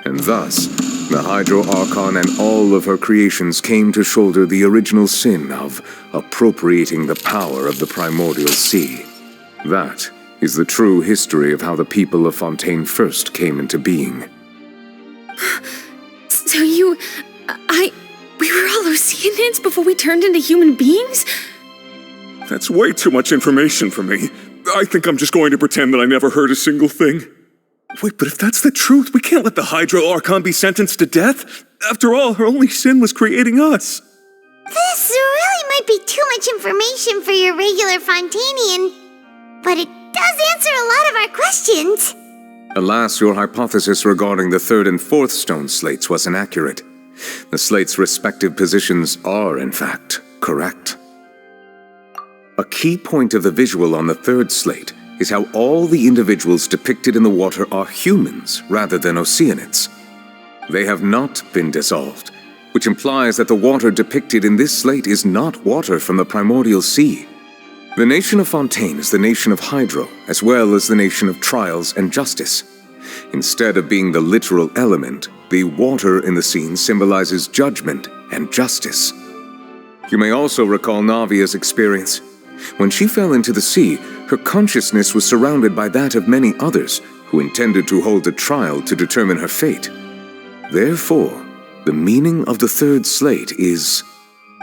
And thus, the Hydro Archon and all of her creations came to shoulder the original sin of appropriating the power of the primordial sea. That is the true history of how the people of Fontaine first came into being. So we were all Oceanids before we turned into human beings? That's way too much information for me. I think I'm just going to pretend that I never heard a single thing. Wait, but if that's the truth, we can't let the Hydro Archon be sentenced to death. After all, her only sin was creating us. This really might be too much information for your regular Fontainian, but it does answer a lot of our questions. Alas, your hypothesis regarding the third and fourth stone slates was inaccurate. The slates' respective positions are, in fact, correct. A key point of the visual on the third slate is how all the individuals depicted in the water are humans rather than Oceanids. They have not been dissolved, which implies that the water depicted in this slate is not water from the primordial sea. The nation of Fontaine is the nation of Hydro, as well as the nation of trials and justice. Instead of being the literal element, the water in the scene symbolizes judgment and justice. You may also recall Navia's experience. When she fell into the sea, her consciousness was surrounded by that of many others who intended to hold a trial to determine her fate. Therefore, the meaning of the third slate is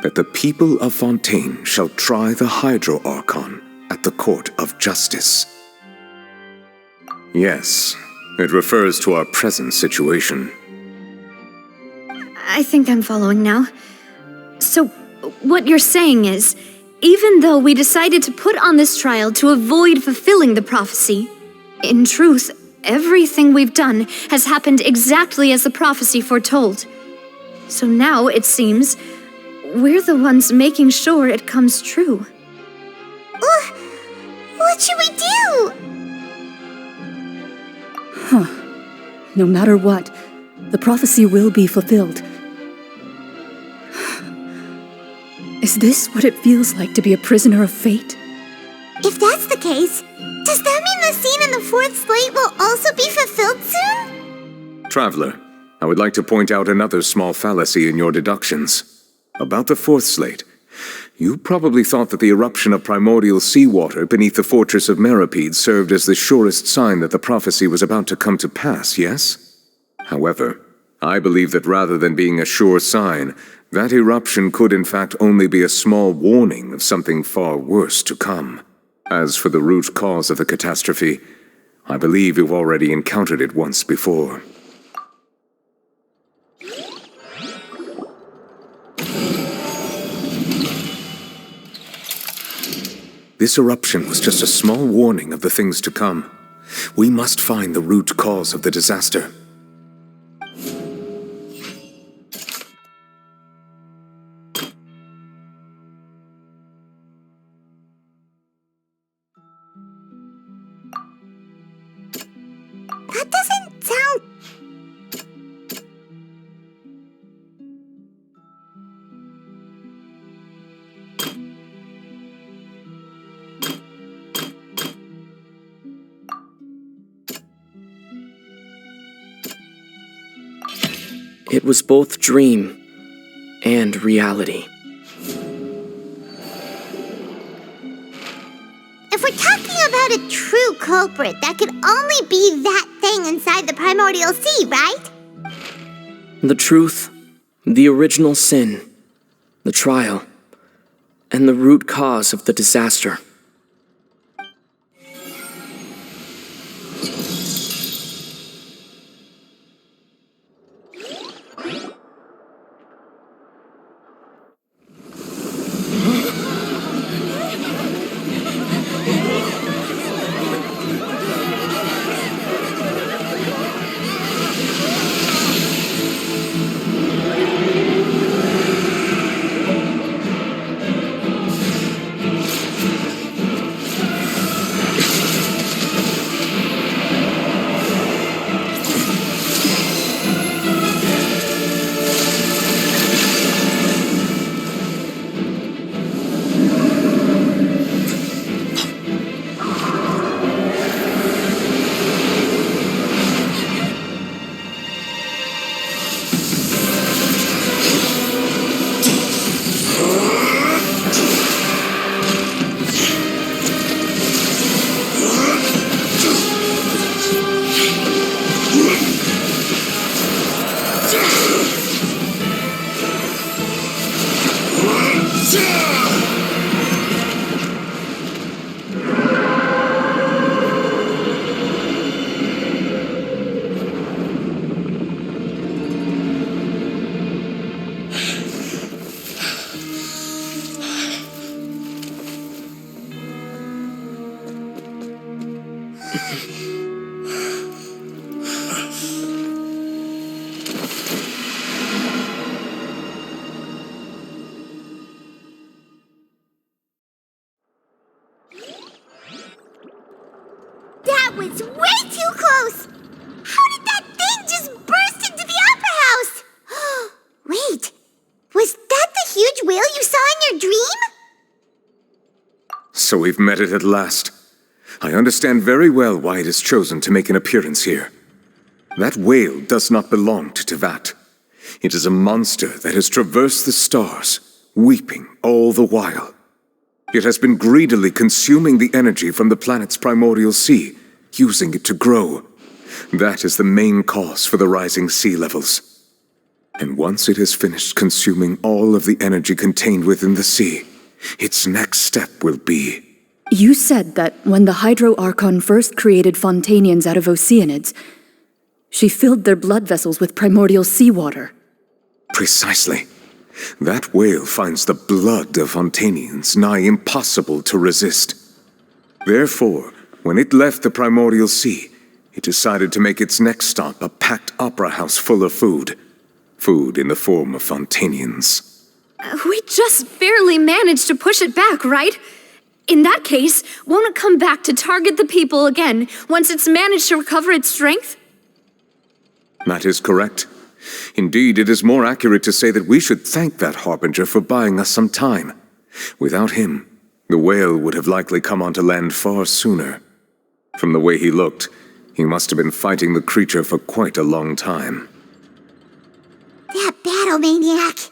that the people of Fontaine shall try the Hydro Archon at the court of justice. Yes, it refers to our present situation. I think I'm following now. So, what you're saying is, even though we decided to put on this trial to avoid fulfilling the prophecy, in truth, everything we've done has happened exactly as the prophecy foretold. So now, it seems, we're the ones making sure it comes true. What should we do? No matter what, the prophecy will be fulfilled. Is this what it feels like to be a prisoner of fate? If that's the case, does that mean the scene in the fourth slate will also be fulfilled soon? Traveler, I would like to point out another small fallacy in your deductions. About the fourth slate, you probably thought that the eruption of primordial seawater beneath the fortress of Meripede served as the surest sign that the prophecy was about to come to pass, yes? However, I believe that rather than being a sure sign, that eruption could in fact only be a small warning of something far worse to come. As for the root cause of the catastrophe, I believe you've already encountered it once before. This eruption was just a small warning of the things to come. We must find the root cause of the disaster. That doesn't sound... It was both dream and reality. If we're talking about a true culprit, that could only be that thing inside the primordial sea, right? The truth, the original sin, the trial, and the root cause of the disaster. That was way too close! How did that thing just burst into the Opera House? Wait, was that the huge whale you saw in your dream? So we've met it at last. I understand very well why it has chosen to make an appearance here. That whale does not belong to Teyvat. It is a monster that has traversed the stars, weeping all the while. It has been greedily consuming the energy from the planet's primordial sea, using it to grow. That is the main cause for the rising sea levels. And once it has finished consuming all of the energy contained within the sea, its next step will be... You said that when the Hydro Archon first created Fontanians out of Oceanids, she filled their blood vessels with primordial seawater. Precisely. That whale finds the blood of Fontanians nigh impossible to resist. Therefore, when it left the primordial sea, it decided to make its next stop a packed opera house full of food. Food in the form of Fontanians. We just barely managed to push it back, right? In that case, won't it come back to target the people again once it's managed to recover its strength? That is correct. Indeed, it is more accurate to say that we should thank that Harbinger for buying us some time. Without him, the whale would have likely come onto land far sooner. From the way he looked, he must have been fighting the creature for quite a long time. That battle maniac!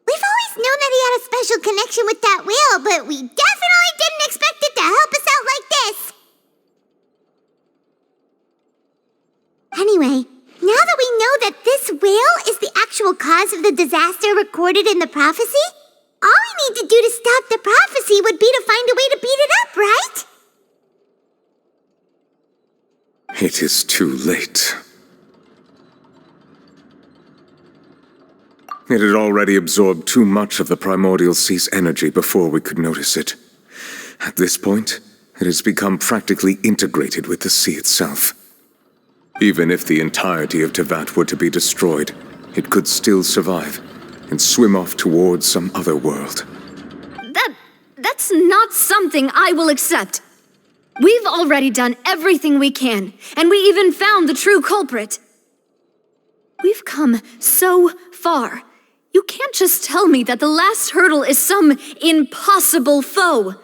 We've always known that he had a special connection with that whale, but we definitely didn't expect it to help us out like this! Anyway, now that we know that this whale is the actual cause of the disaster recorded in the prophecy, all we need to do to stop the prophecy would be to find a way to beat it up, right? It is too late. It had already absorbed too much of the primordial sea's energy before we could notice it. At this point, it has become practically integrated with the sea itself. Even if the entirety of Teyvat were to be destroyed, it could still survive and swim off towards some other world. That's not something I will accept. We've already done everything we can, and we even found the true culprit. We've come so far. You can't just tell me that the last hurdle is some impossible foe.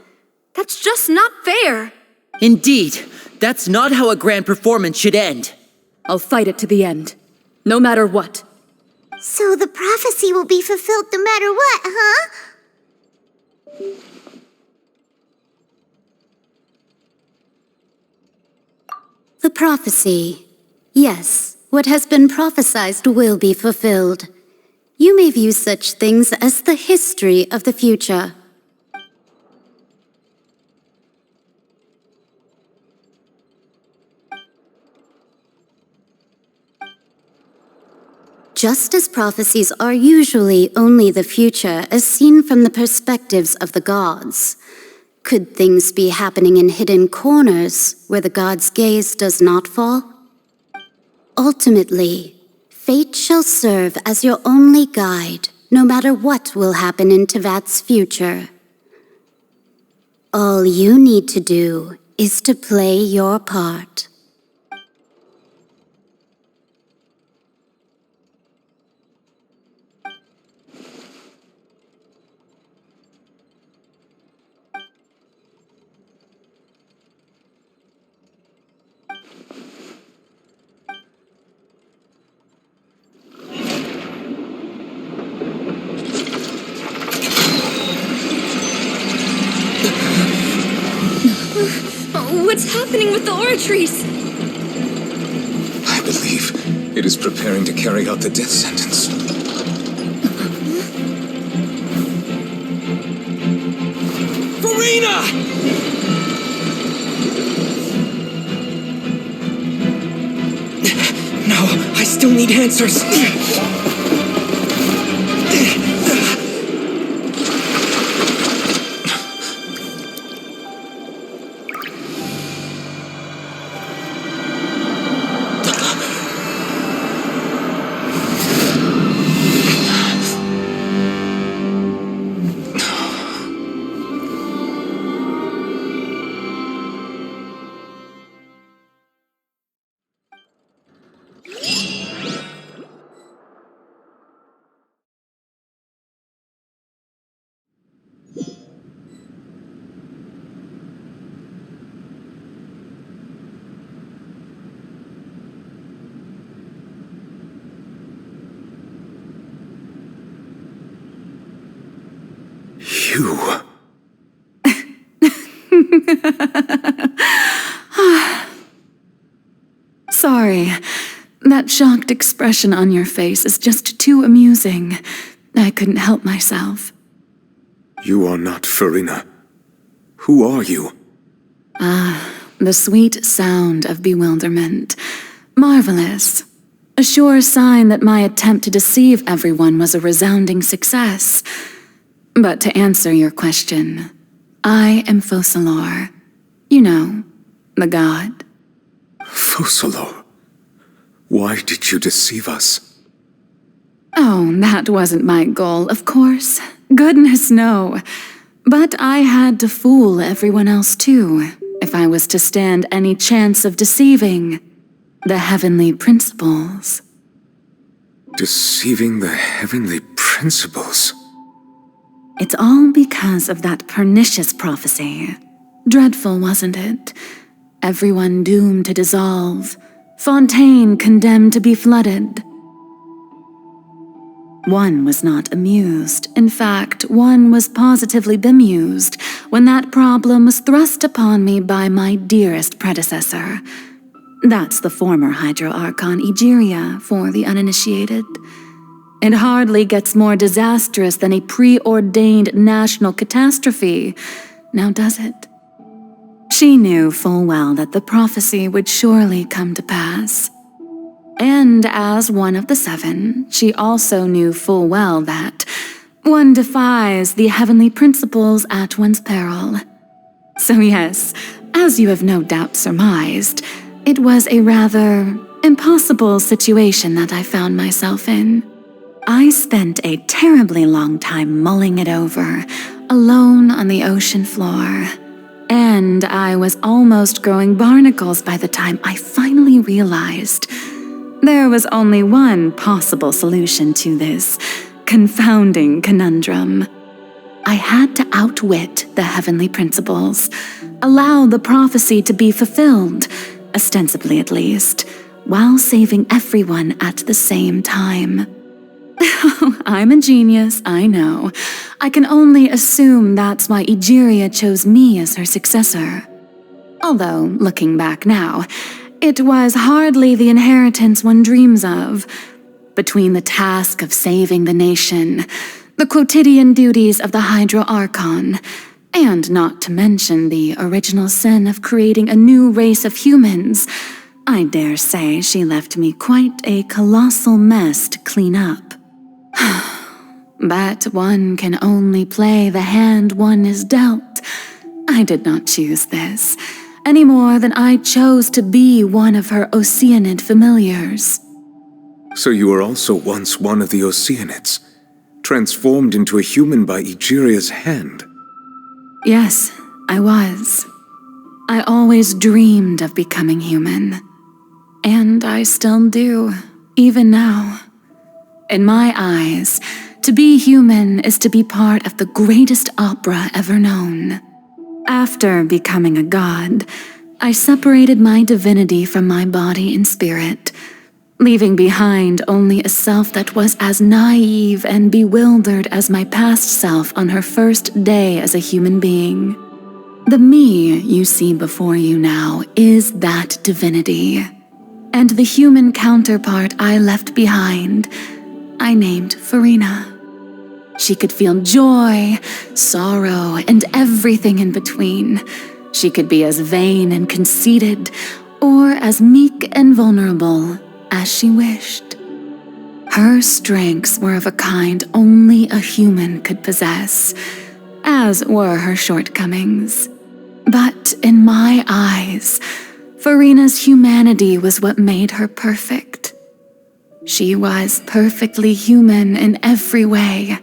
That's just not fair. Indeed, that's not how a grand performance should end. I'll fight it to the end, no matter what. So the prophecy will be fulfilled no matter what, huh? The prophecy. Yes, what has been prophesied will be fulfilled. You may view such things as the history of the future. Just as prophecies are usually only the future as seen from the perspectives of the gods, could things be happening in hidden corners where the gods' gaze does not fall? Ultimately, fate shall serve as your only guide, no matter what will happen in Teyvat's future. All you need to do is to play your part. What's happening with the oratories? I believe it is preparing to carry out the death sentence. Farina! No, I still need answers. You... Sorry. That shocked expression on your face is just too amusing. I couldn't help myself. You are not Farina. Who are you? The sweet sound of bewilderment. Marvelous. A sure sign that my attempt to deceive everyone was a resounding success. But to answer your question, I am Focalor. You know, the god. Focalor? Why did you deceive us? Oh, that wasn't my goal, of course. Goodness, no. But I had to fool everyone else too, if I was to stand any chance of deceiving the heavenly principles. Deceiving the heavenly principles? It's all because of that pernicious prophecy. Dreadful, wasn't it? Everyone doomed to dissolve. Fontaine condemned to be flooded. One was not amused. In fact, one was positively bemused when that problem was thrust upon me by my dearest predecessor. That's the former Hydro Archon Egeria for the uninitiated. It hardly gets more disastrous than a preordained national catastrophe, now does it? She knew full well that the prophecy would surely come to pass. And as one of the seven, she also knew full well that one defies the heavenly principles at one's peril. So yes, as you have no doubt surmised, it was a rather impossible situation that I found myself in. I spent a terribly long time mulling it over, alone on the ocean floor. And I was almost growing barnacles by the time I finally realized there was only one possible solution to this confounding conundrum. I had to outwit the heavenly principles, allow the prophecy to be fulfilled, ostensibly at least, while saving everyone at the same time. I'm a genius, I know. I can only assume that's why Egeria chose me as her successor. Although, looking back now, it was hardly the inheritance one dreams of. Between the task of saving the nation, the quotidian duties of the Hydro Archon, and not to mention the original sin of creating a new race of humans, I dare say she left me quite a colossal mess to clean up. But one can only play the hand one is dealt. I did not choose this, any more than I chose to be one of her Oceanid familiars. So you were also once one of the Oceanids, transformed into a human by Egeria's hand. Yes, I was. I always dreamed of becoming human. And I still do, even now. In my eyes, to be human is to be part of the greatest opera ever known. After becoming a god, I separated my divinity from my body and spirit, leaving behind only a self that was as naive and bewildered as my past self on her first day as a human being. The me you see before you now is that divinity, and the human counterpart I left behind, I named Farina. She could feel joy, sorrow, and everything in between. She could be as vain and conceited, or as meek and vulnerable as she wished. Her strengths were of a kind only a human could possess, as were her shortcomings. But in my eyes, Farina's humanity was what made her perfect. She was perfectly human in every way,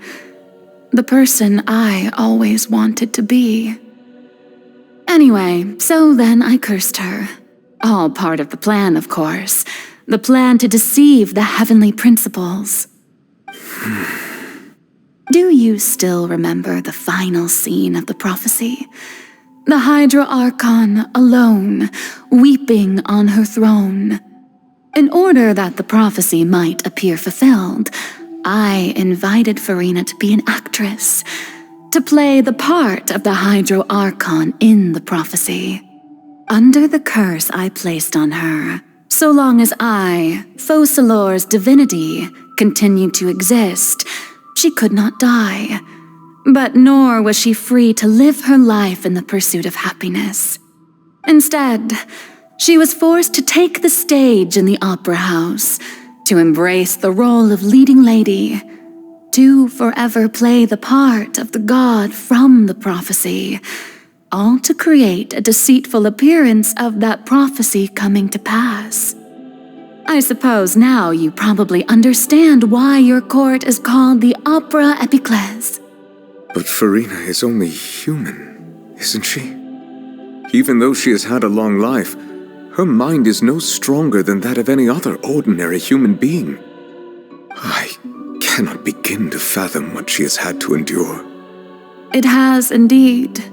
the person I always wanted to be. Anyway, so then I cursed her. All part of the plan, of course. The plan to deceive the heavenly principles. Do you still remember the final scene of the prophecy? The Hydra Archon alone, weeping on her throne. In order that the prophecy might appear fulfilled, I invited Farina to be an actress. to play the part of the Hydro Archon in the prophecy. Under the curse I placed on her, so long as I, Focalor's divinity, continued to exist, she could not die. But nor was she free to live her life in the pursuit of happiness. Instead, she was forced to take the stage in the opera house, to embrace the role of leading lady, to forever play the part of the god from the prophecy, all to create a deceitful appearance of that prophecy coming to pass. I suppose now you probably understand why your court is called the Opera Epiclese. But Farina is only human, isn't she? Even though she has had a long life, her mind is no stronger than that of any other ordinary human being. I cannot begin to fathom what she has had to endure. It has indeed.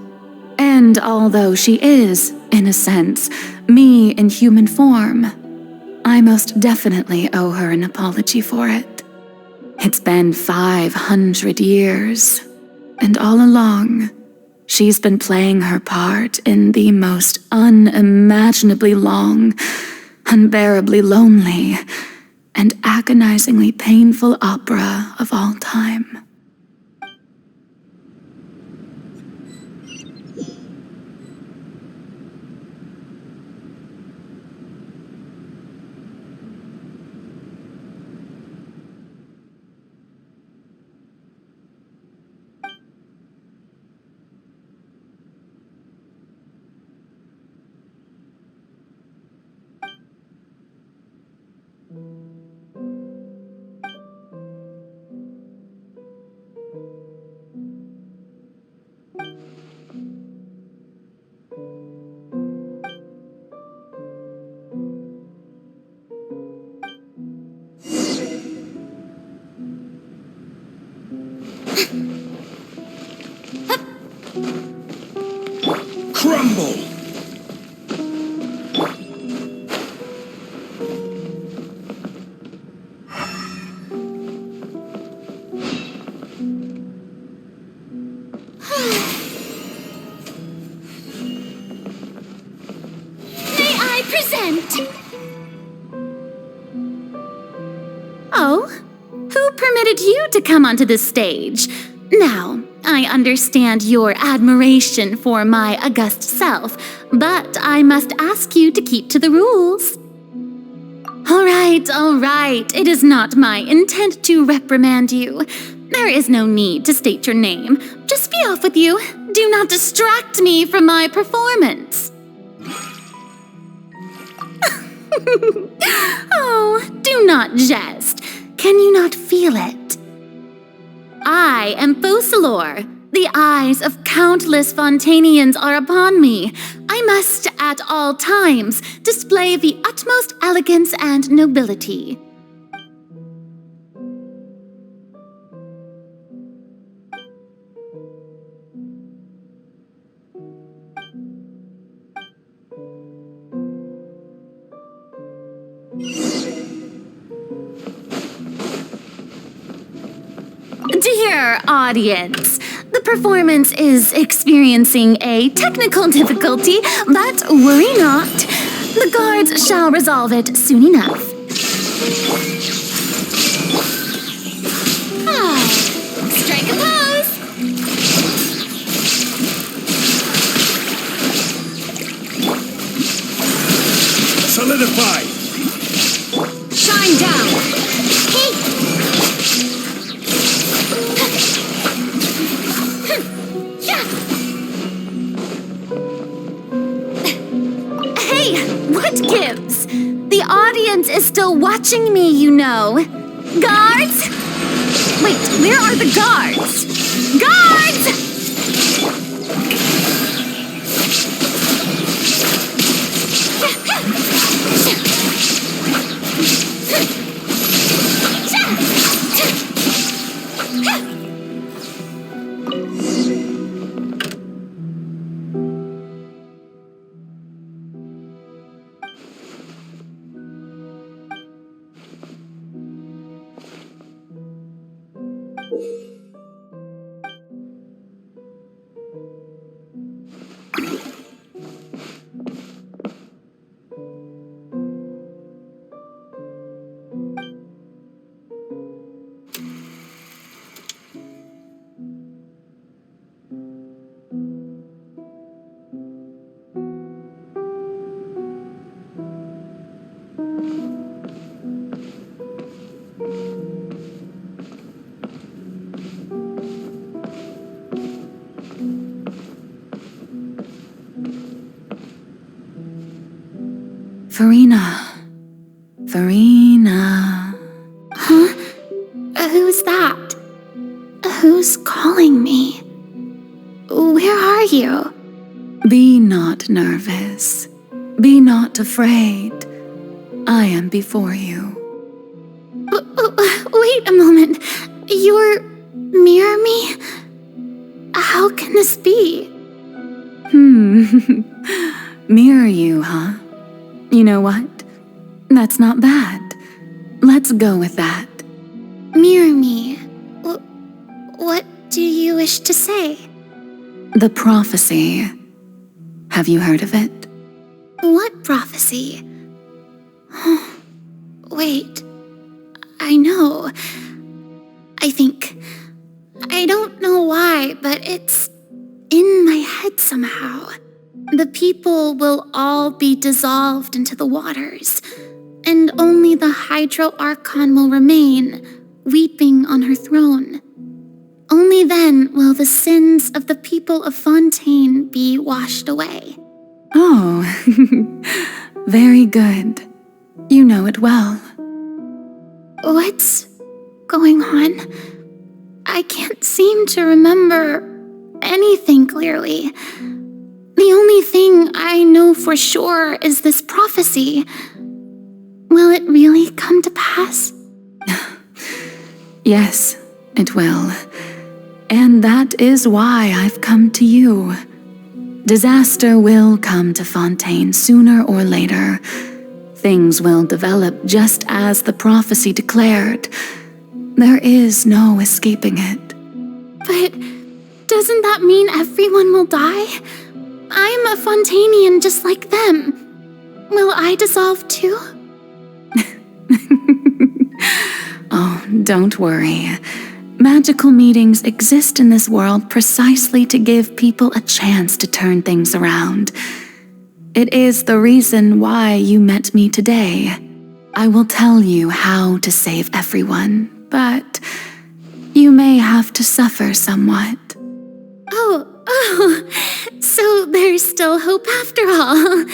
And although she is, in a sense, me in human form, I most definitely owe her an apology for it. It's been 500 years, and all along, she's been playing her part in the most unimaginably long, unbearably lonely, and agonizingly painful opera of all time. Crumble! May I present? Oh, who permitted you to come onto the stage? Now, I understand your admiration for my august self, but I must ask you to keep to the rules. All right. It is not my intent to reprimand you. There is no need to state your name. Just be off with you. Do not distract me from my performance. Oh, do not jest. Can you not feel it? I am Focalor. The eyes of countless Fontanians are upon me. I must, at all times, display the utmost elegance and nobility. Dear audience, the performance is experiencing a technical difficulty, but worry not. The guards shall resolve it soon enough. Strike a pose! Solidify! Shine down! What gives? The audience is still watching me, you know. Guards? Wait, where are the guards? Guards! Farina. Farina. Huh? Who's that? Who's calling me? Where are you? Be not nervous. Be not afraid. I am before you. Wait a moment. You're near me? How can this be? Mirror you, huh? You know what? That's not bad. Let's go with that. Mirror me? What do you wish to say? The prophecy. Have you heard of it? What prophecy? Wait. I know. I think. I don't know why, but it's in my head somehow. The people will all be dissolved into the waters, and only the Hydro Archon will remain, weeping on her throne. Only then will the sins of the people of Fontaine be washed away. Oh, very good. You know it well. What's going on? I can't seem to remember anything clearly. The only thing I know for sure is this prophecy. Will it really come to pass? Yes, it will. And that is why I've come to you. Disaster will come to Fontaine sooner or later. Things will develop just as the prophecy declared. There is no escaping it. But doesn't that mean everyone will die? I'm a Fontainian just like them. Will I dissolve too? Oh, don't worry. Magical meetings exist in this world precisely to give people a chance to turn things around. It is the reason why you met me today. I will tell you how to save everyone, but you may have to suffer somewhat. Oh, so there's still hope after all.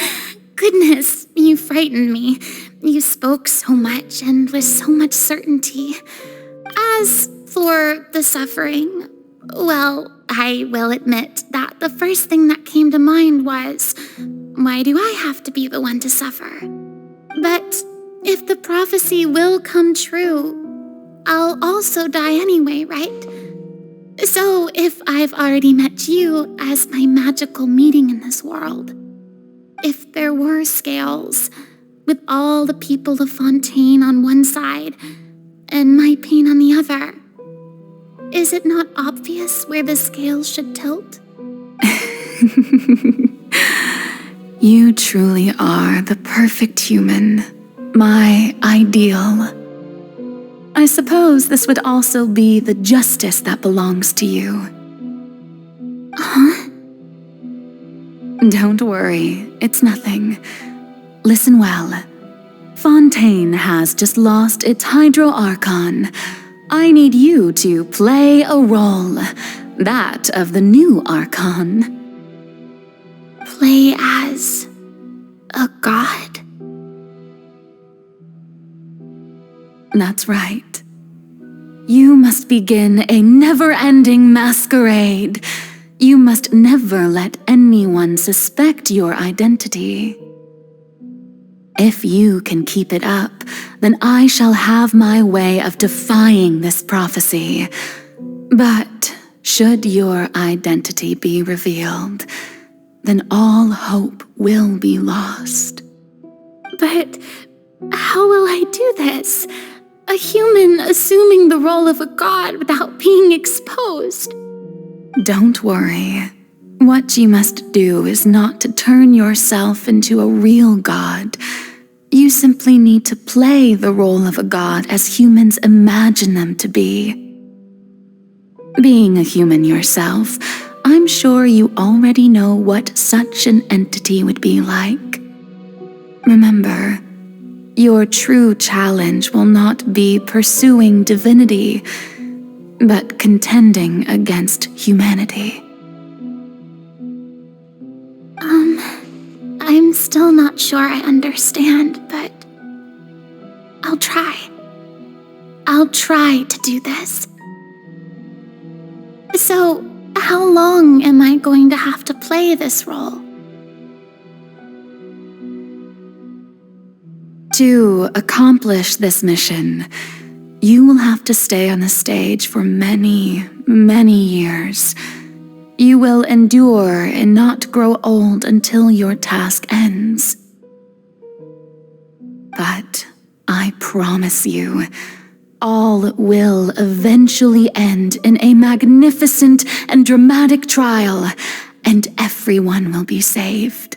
Goodness, you frightened me. You spoke so much and with so much certainty. As for the suffering, well, I will admit that the first thing that came to mind was, why do I have to be the one to suffer? But if the prophecy will come true, I'll also die anyway, right? So if I've already met you as my magical meeting in this world, if there were scales, with all the people of Fontaine on one side and my pain on the other, is it not obvious where the scales should tilt? You truly are the perfect human, my ideal. I suppose this would also be the justice that belongs to you. Huh? Don't worry, it's nothing. Listen well. Fontaine has just lost its Hydro Archon. I need you to play a role, that of the new Archon. Play as a god? That's right. You must begin a never-ending masquerade. You must never let anyone suspect your identity. If you can keep it up, then I shall have my way of defying this prophecy. But should your identity be revealed, then all hope will be lost. But how will I do this? A human assuming the role of a god without being exposed. Don't worry. What you must do is not to turn yourself into a real god. You simply need to play the role of a god as humans imagine them to be. Being a human yourself, I'm sure you already know what such an entity would be like. Remember, your true challenge will not be pursuing divinity, but contending against humanity. I'm still not sure I understand, but I'll try. I'll try to do this. So, how long am I going to have to play this role? To accomplish this mission, you will have to stay on the stage for many, many years. You will endure and not grow old until your task ends. But I promise you, all will eventually end in a magnificent and dramatic trial, and everyone will be saved.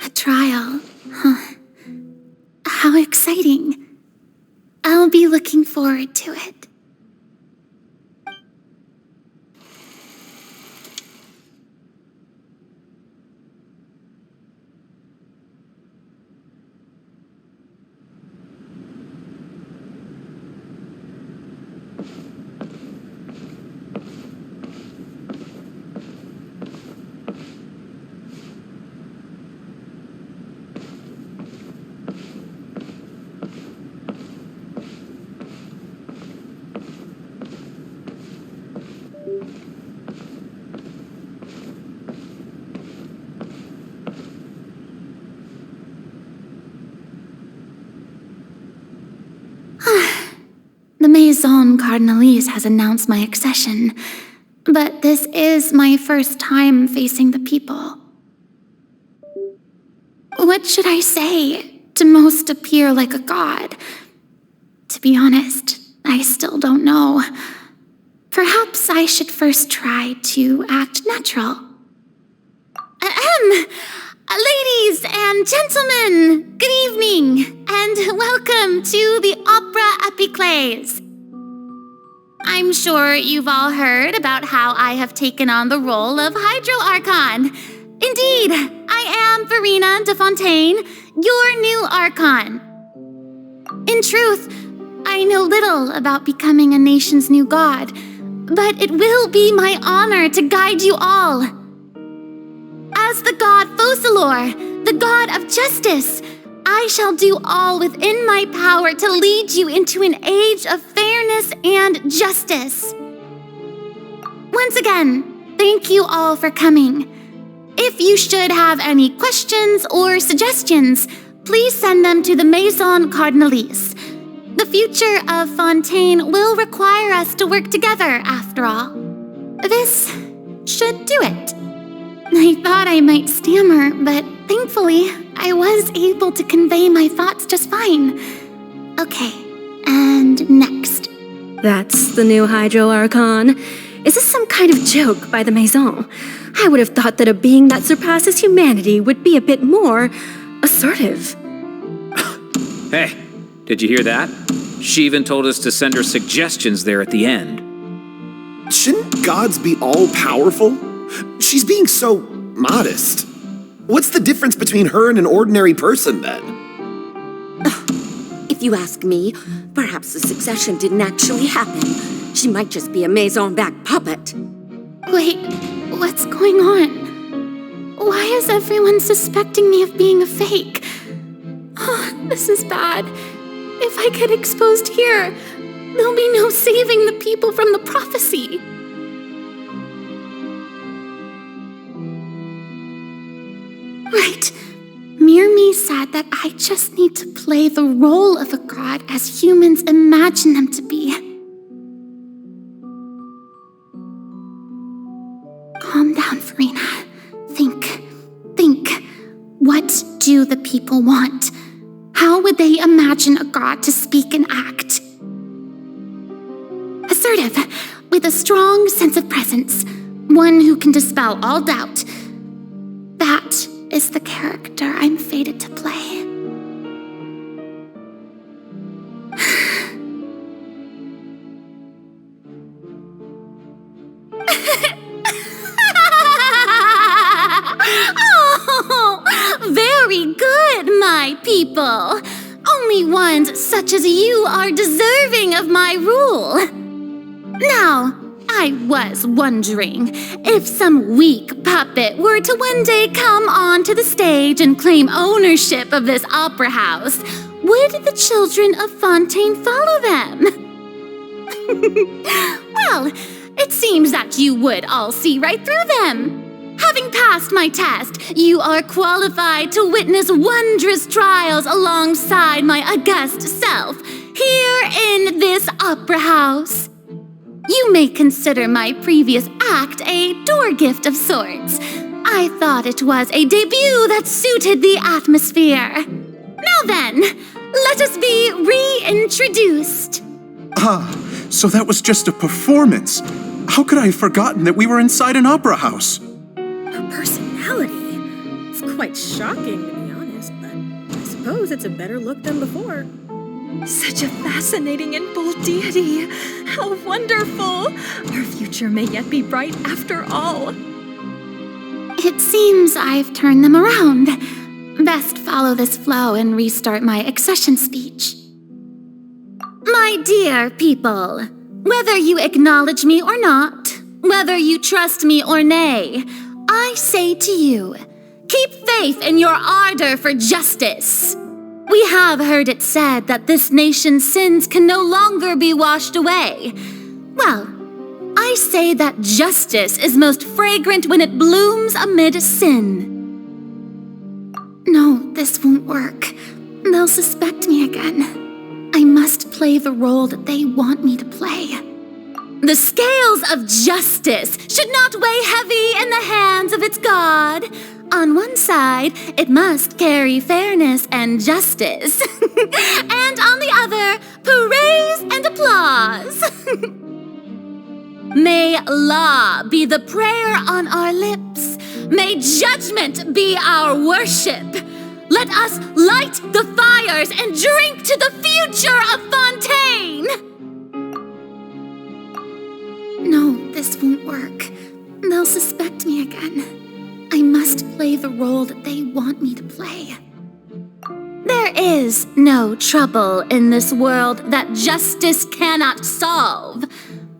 A trial, huh? How exciting. I'll be looking forward to it. The Maison Cardinalise has announced my accession, but this is my first time facing the people. What should I say to most appear like a god? To be honest, I still don't know. Perhaps I should first try to act natural. Ladies and gentlemen, good evening, and welcome to the Opera Epiclese. I'm sure you've all heard about how I have taken on the role of Hydro Archon. Indeed, I am Verena de Fontaine, your new Archon. In truth, I know little about becoming a nation's new god, but it will be my honor to guide you all. As the god Focalor, the god of justice, I shall do all within my power to lead you into an age of fairness and justice. Once again, thank you all for coming. If you should have any questions or suggestions, please send them to the Maison Cardinalise. The future of Fontaine will require us to work together, after all. This should do it. I thought I might stammer, but thankfully, I was able to convey my thoughts just fine. Okay, and next. That's the new Hydro Archon. Is this some kind of joke by the Maison? I would have thought that a being that surpasses humanity would be a bit more assertive. Hey, did you hear that? She even told us to send her suggestions there at the end. Shouldn't gods be all-powerful? She's being so modest. What's the difference between her and an ordinary person, then? If you ask me, perhaps the succession didn't actually happen. She might just be a Maison-back puppet. Wait, what's going on? Why is everyone suspecting me of being a fake? Oh, this is bad. If I get exposed here, there'll be no saving the people from the prophecy. Right. Mirmi said that I just need to play the role of a god as humans imagine them to be. Calm down, Verena. Think. What do the people want? How would they imagine a god to speak and act? Assertive, with a strong sense of presence. One who can dispel all doubt. That is the character I'm fated to play. Oh, very good, my people. Only ones such as you are deserving of my rule. Now, I was wondering if some weak puppet were to one day come onto the stage and claim ownership of this opera house, would the children of Fontaine follow them? Well, it seems that you would all see right through them. Having passed my test, you are qualified to witness wondrous trials alongside my august self here in this opera house. You may consider my previous act a door gift of sorts. I thought it was a debut that suited the atmosphere. Now then, let us be reintroduced. So that was just a performance. How could I have forgotten that we were inside an opera house? Her personality. It's quite shocking, to be honest, but I suppose it's a better look than before. Such a fascinating and bold deity. How wonderful! Our future may yet be bright after all. It seems I've turned them around. Best follow this flow and restart my accession speech. My dear people, whether you acknowledge me or not, whether you trust me or nay, I say to you, keep faith in your ardor for justice. We have heard it said that this nation's sins can no longer be washed away. Well, I say that justice is most fragrant when it blooms amid sin. No, this won't work. They'll suspect me again. I must play the role that they want me to play. The scales of justice should not weigh heavy in the hands of its God. On one side, it must carry fairness and justice. And on the other, praise and applause. May law be the prayer on our lips. May judgment be our worship. Let us light the fires and drink to the future of Fontaine. No, this won't work. They'll suspect me again. I must play the role that they want me to play. There is no trouble in this world that justice cannot solve.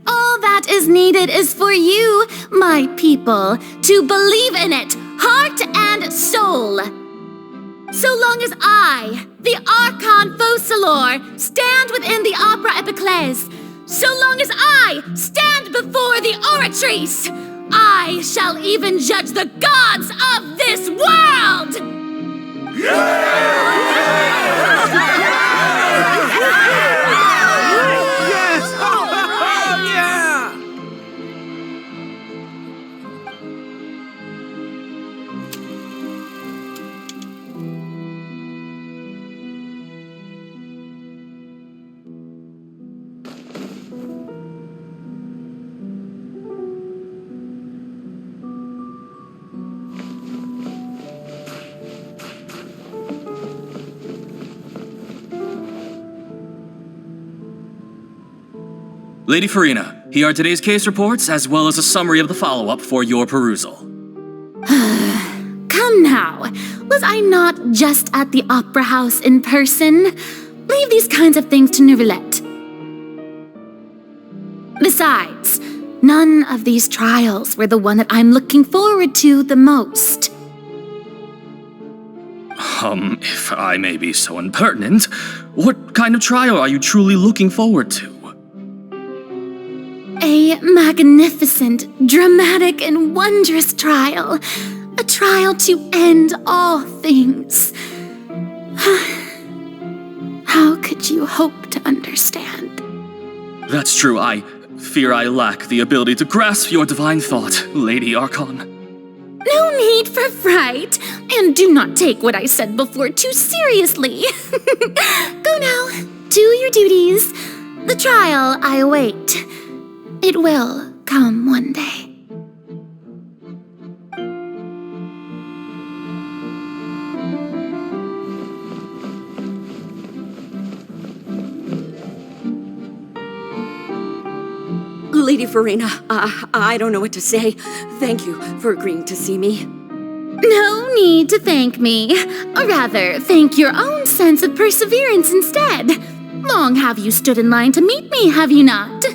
All that is needed is for you, my people, to believe in it, heart and soul. So long as I, the Archon Focalor, stand within the Opera Epiclese, so long as I stand before the Oratrice, I shall even judge the gods of this world! Yes! Oh, yeah! Lady Farina, here are today's case reports, as well as a summary of the follow-up for your perusal. Come now, was I not just at the Opera House in person? Leave these kinds of things to Neuvillette. Besides, none of these trials were the one that I'm looking forward to the most. If I may be so impertinent, what kind of trial are you truly looking forward to? A magnificent, dramatic, and wondrous trial. A trial to end all things. How could you hope to understand? That's true. I fear I lack the ability to grasp your divine thought, Lady Archon. No need for fright, and do not take what I said before too seriously. Go now, do your duties. The trial I await. It will come one day. Lady Farina, I don't know what to say. Thank you for agreeing to see me. No need to thank me. Or rather, thank your own sense of perseverance instead. Long have you stood in line to meet me, have you not?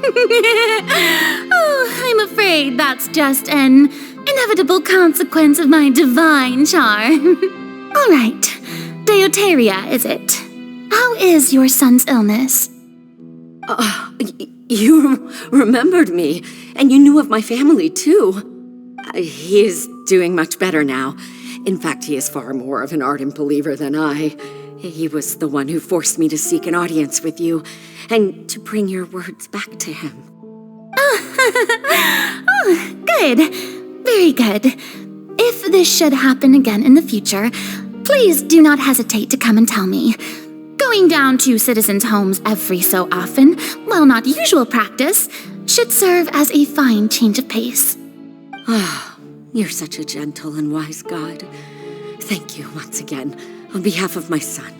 Oh, I'm afraid that's just an inevitable consequence of my divine charm. All right, Deoteria, is it? How is your son's illness? You remembered me, and you knew of my family, too. He is doing much better now. In fact, he is far more of an ardent believer than I. He was the one who forced me to seek an audience with you, and to bring your words back to him. Oh, good. Very good. If this should happen again in the future, please do not hesitate to come and tell me. Going down to citizens' homes every so often, while not usual practice, should serve as a fine change of pace. Ah, you're such a gentle and wise god. Thank you once again, on behalf of my son.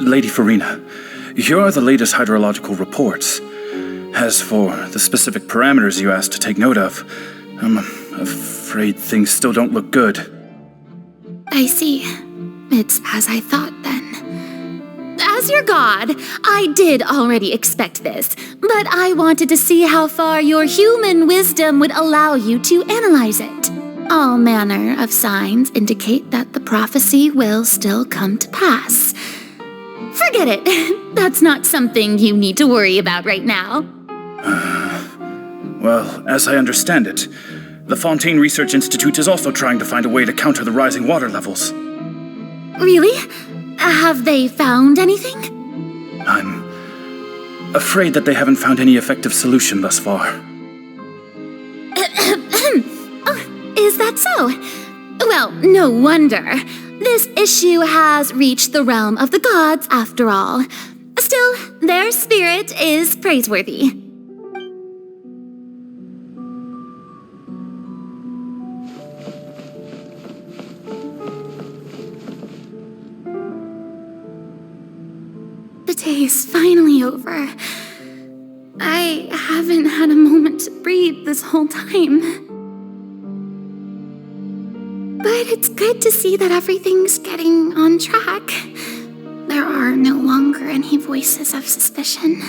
Lady Farina, here are the latest hydrological reports. As for the specific parameters you asked to take note of, I'm afraid things still don't look good. I see. It's as I thought then. As your god, I did already expect this, but I wanted to see how far your human wisdom would allow you to analyze it. All manner of signs indicate that the prophecy will still come to pass. Forget it. That's not something you need to worry about right now. Well, as I understand it, the Fontaine Research Institute is also trying to find a way to counter the rising water levels. Really? Have they found anything? I'm afraid that they haven't found any effective solution thus far. Oh, is that so? Well, no wonder. This issue has reached the realm of the gods, after all. Still, their spirit is praiseworthy. The day is finally over. I haven't had a moment to breathe this whole time. But it's good to see that everything's getting on track. There are no longer any voices of suspicion.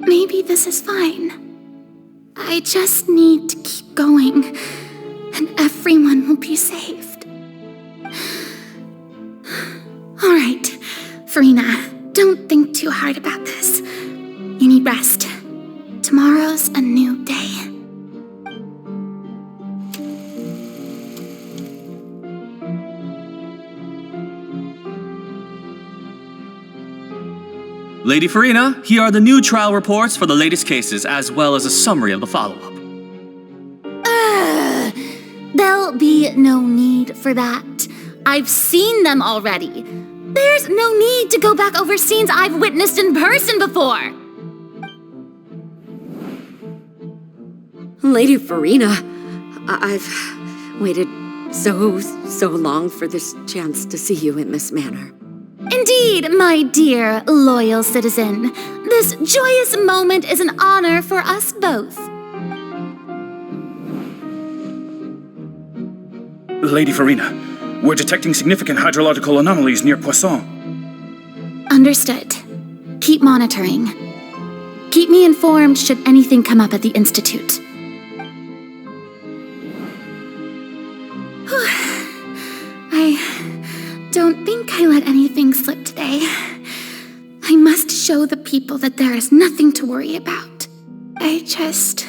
Maybe this is fine. I just need to keep going, and everyone will be saved. All right, Farina, don't think too hard about this. You need rest. Tomorrow's a new day. Lady Farina, here are the new trial reports for the latest cases, as well as a summary of the follow-up. There'll be no need for that. I've seen them already. There's no need to go back over scenes I've witnessed in person before. Lady Farina, I've waited so long for this chance to see you in this manner. Indeed, my dear, loyal citizen. This joyous moment is an honor for us both. Lady Farina, we're detecting significant hydrological anomalies near Poisson. Understood. Keep monitoring. Keep me informed should anything come up at the Institute. I don't think I let anything slip today. I must show the people that there is nothing to worry about. I just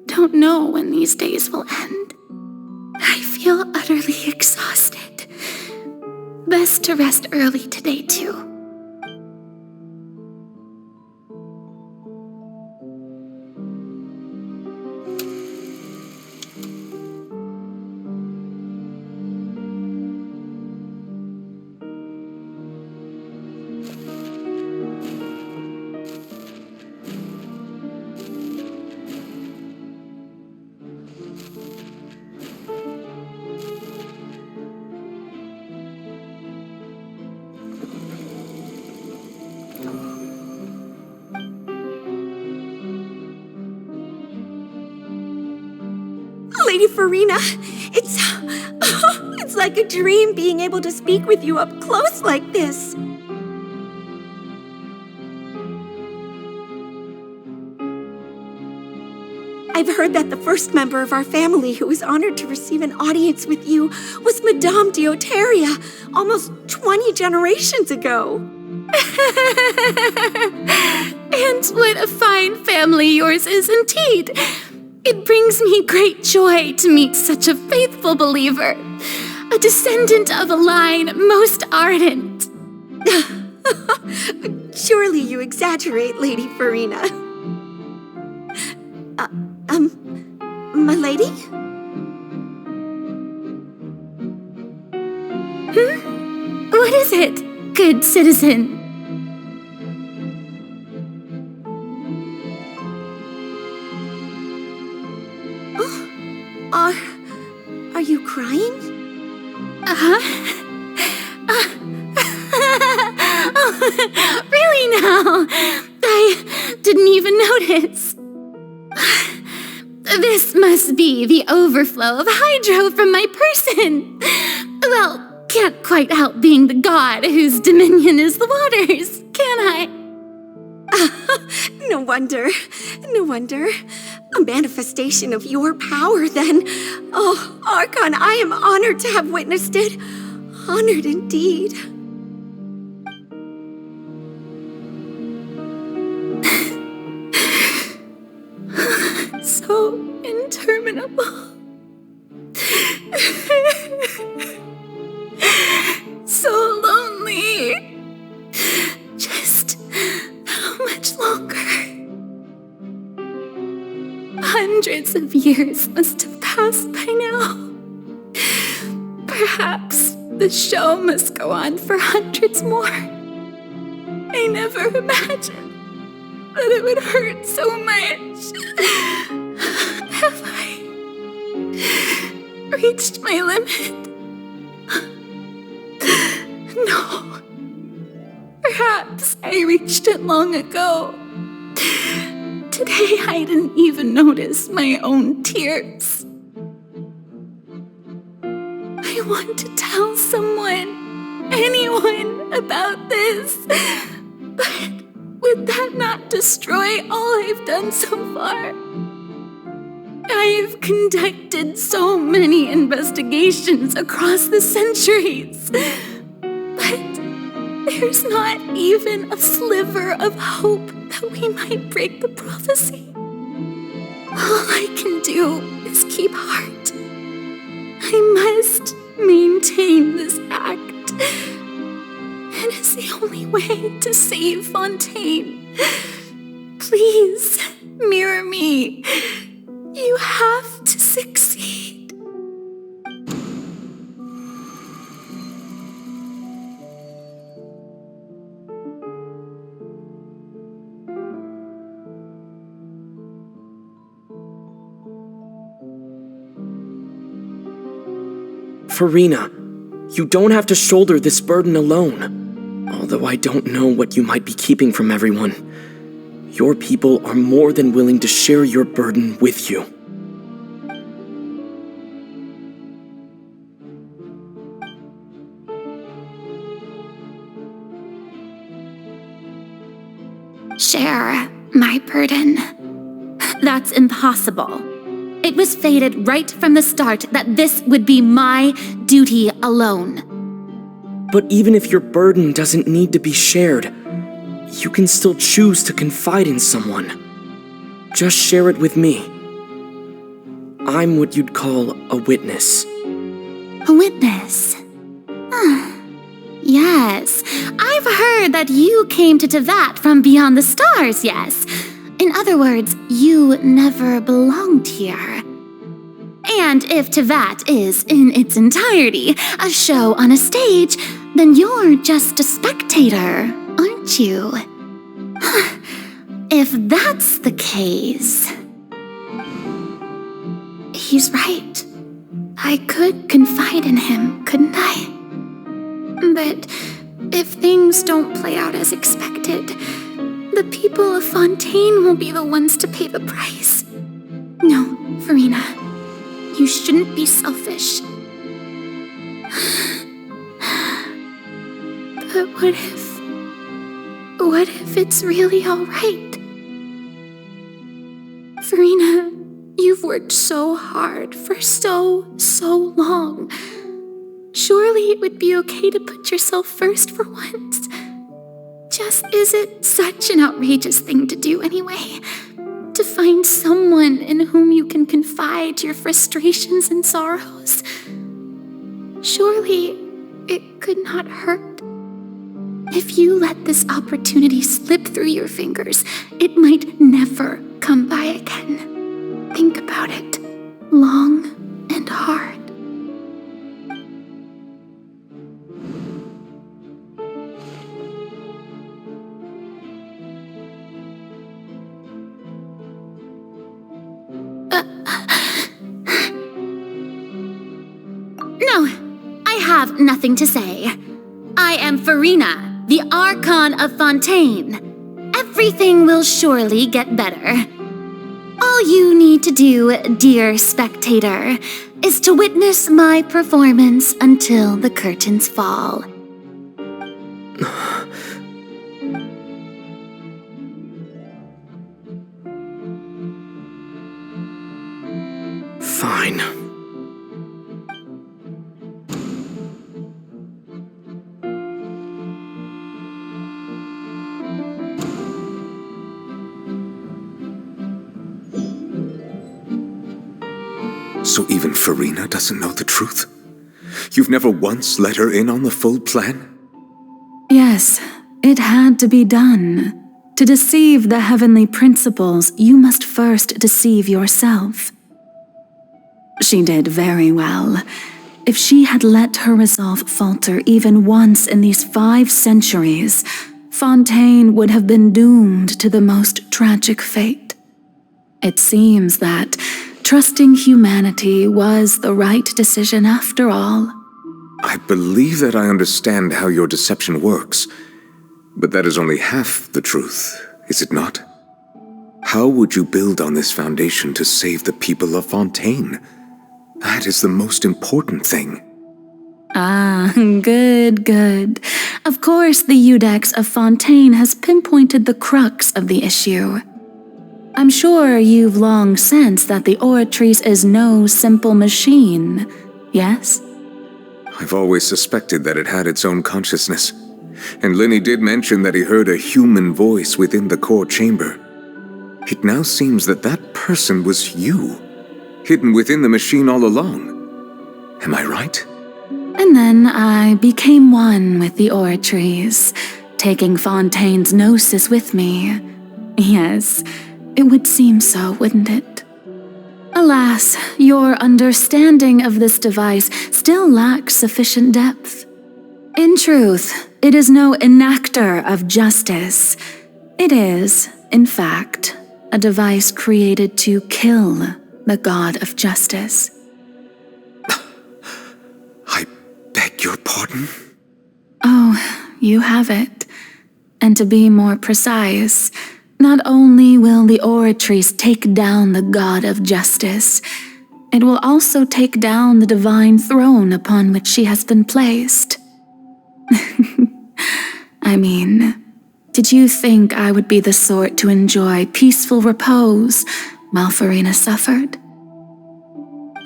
don't know when these days will end. I feel utterly exhausted. Best to rest early today, too. Lady Farina. It's like a dream being able to speak with you up close like this. I've heard that the first member of our family who was honored to receive an audience with you was Madame Deoteria, almost 20 generations ago. And what a fine family yours is indeed. It brings me great joy to meet such a faithful believer, a descendant of a line most ardent. Surely you exaggerate, Lady Farina. My lady? What is it, good citizen? Are you crying? Really now? I didn't even notice. This must be the overflow of hydro from my person. Well, can't quite help being the god whose dominion is the waters, can I? No wonder. No wonder. A manifestation of your power, then. Oh, Archon, I am honored to have witnessed it. Honored indeed. So interminable. So lonely. Just how much longer? Hundreds of years must have passed by now. Perhaps the show must go on for hundreds more. I never imagined that it would hurt so much. Have I reached my limit? No. Perhaps I reached it long ago. Today I didn't even notice my own tears. I want to tell someone, anyone, about this. But would that not destroy all I've done so far? I've conducted so many investigations across the centuries, but there's not even a sliver of hope that we might break the prophecy. All I can do is keep heart. I must maintain this act. It is the only way to save Fontaine. Please, mirror me. You have to succeed. Farina, you don't have to shoulder this burden alone. Although I don't know what you might be keeping from everyone. Your people are more than willing to share your burden with you. Share my burden. That's impossible. It was fated right from the start that this would be my duty alone. But even if your burden doesn't need to be shared, you can still choose to confide in someone. Just share it with me. I'm what you'd call a witness. A witness? Yes, I've heard that you came to Tevat from beyond the stars, yes. In other words, you never belonged here. And if Tevat is, in its entirety, a show on a stage, then you're just a spectator, aren't you? If that's the case... He's right. I could confide in him, couldn't I? But if things don't play out as expected, the people of Fontaine will be the ones to pay the price. No, Farina. you shouldn't be selfish. But what if it's really alright? Farina, you've worked so hard for so long. Surely it would be okay to put yourself first for once. Just is it such an outrageous thing to do anyway? To find someone in whom you can confide your frustrations and sorrows? Surely it could not hurt. If you let this opportunity slip through your fingers, it might never come by again. Think about it long and hard. No, I have nothing to say. I am Farina, the Archon of Fontaine. Everything will surely get better. All you need to do, dear spectator, is to witness my performance until the curtains fall. Fine. So even Farina doesn't know the truth? You've never once let her in on the full plan? Yes, it had to be done. To deceive the heavenly principles, you must first deceive yourself. She did very well. If she had let her resolve falter even once in these 5 centuries, Fontaine would have been doomed to the most tragic fate. It seems that trusting humanity was the right decision after all. I believe that I understand how your deception works, but that is only half the truth, is it not? How would you build on this foundation to save the people of Fontaine? That is the most important thing. Ah, good. Of course, the Iudex of Fontaine has pinpointed the crux of the issue. I'm sure you've long sensed that the Oratrice is no simple machine, yes? I've always suspected that it had its own consciousness, and Lenny did mention that he heard a human voice within the core chamber. It now seems that that person was you, hidden within the machine all along. Am I right? And then I became one with the Oratrice, taking Fontaine's gnosis with me. Yes, it would seem so, wouldn't it? Alas, your understanding of this device still lacks sufficient depth. In truth, it is no enactor of justice. It is, in fact, a device created to kill the god of justice. I beg your pardon? Oh, you have it. And to be more precise, not only will the Oratrice take down the god of justice, it will also take down the divine throne upon which she has been placed. I mean, did you think I would be the sort to enjoy peaceful repose while Farina suffered?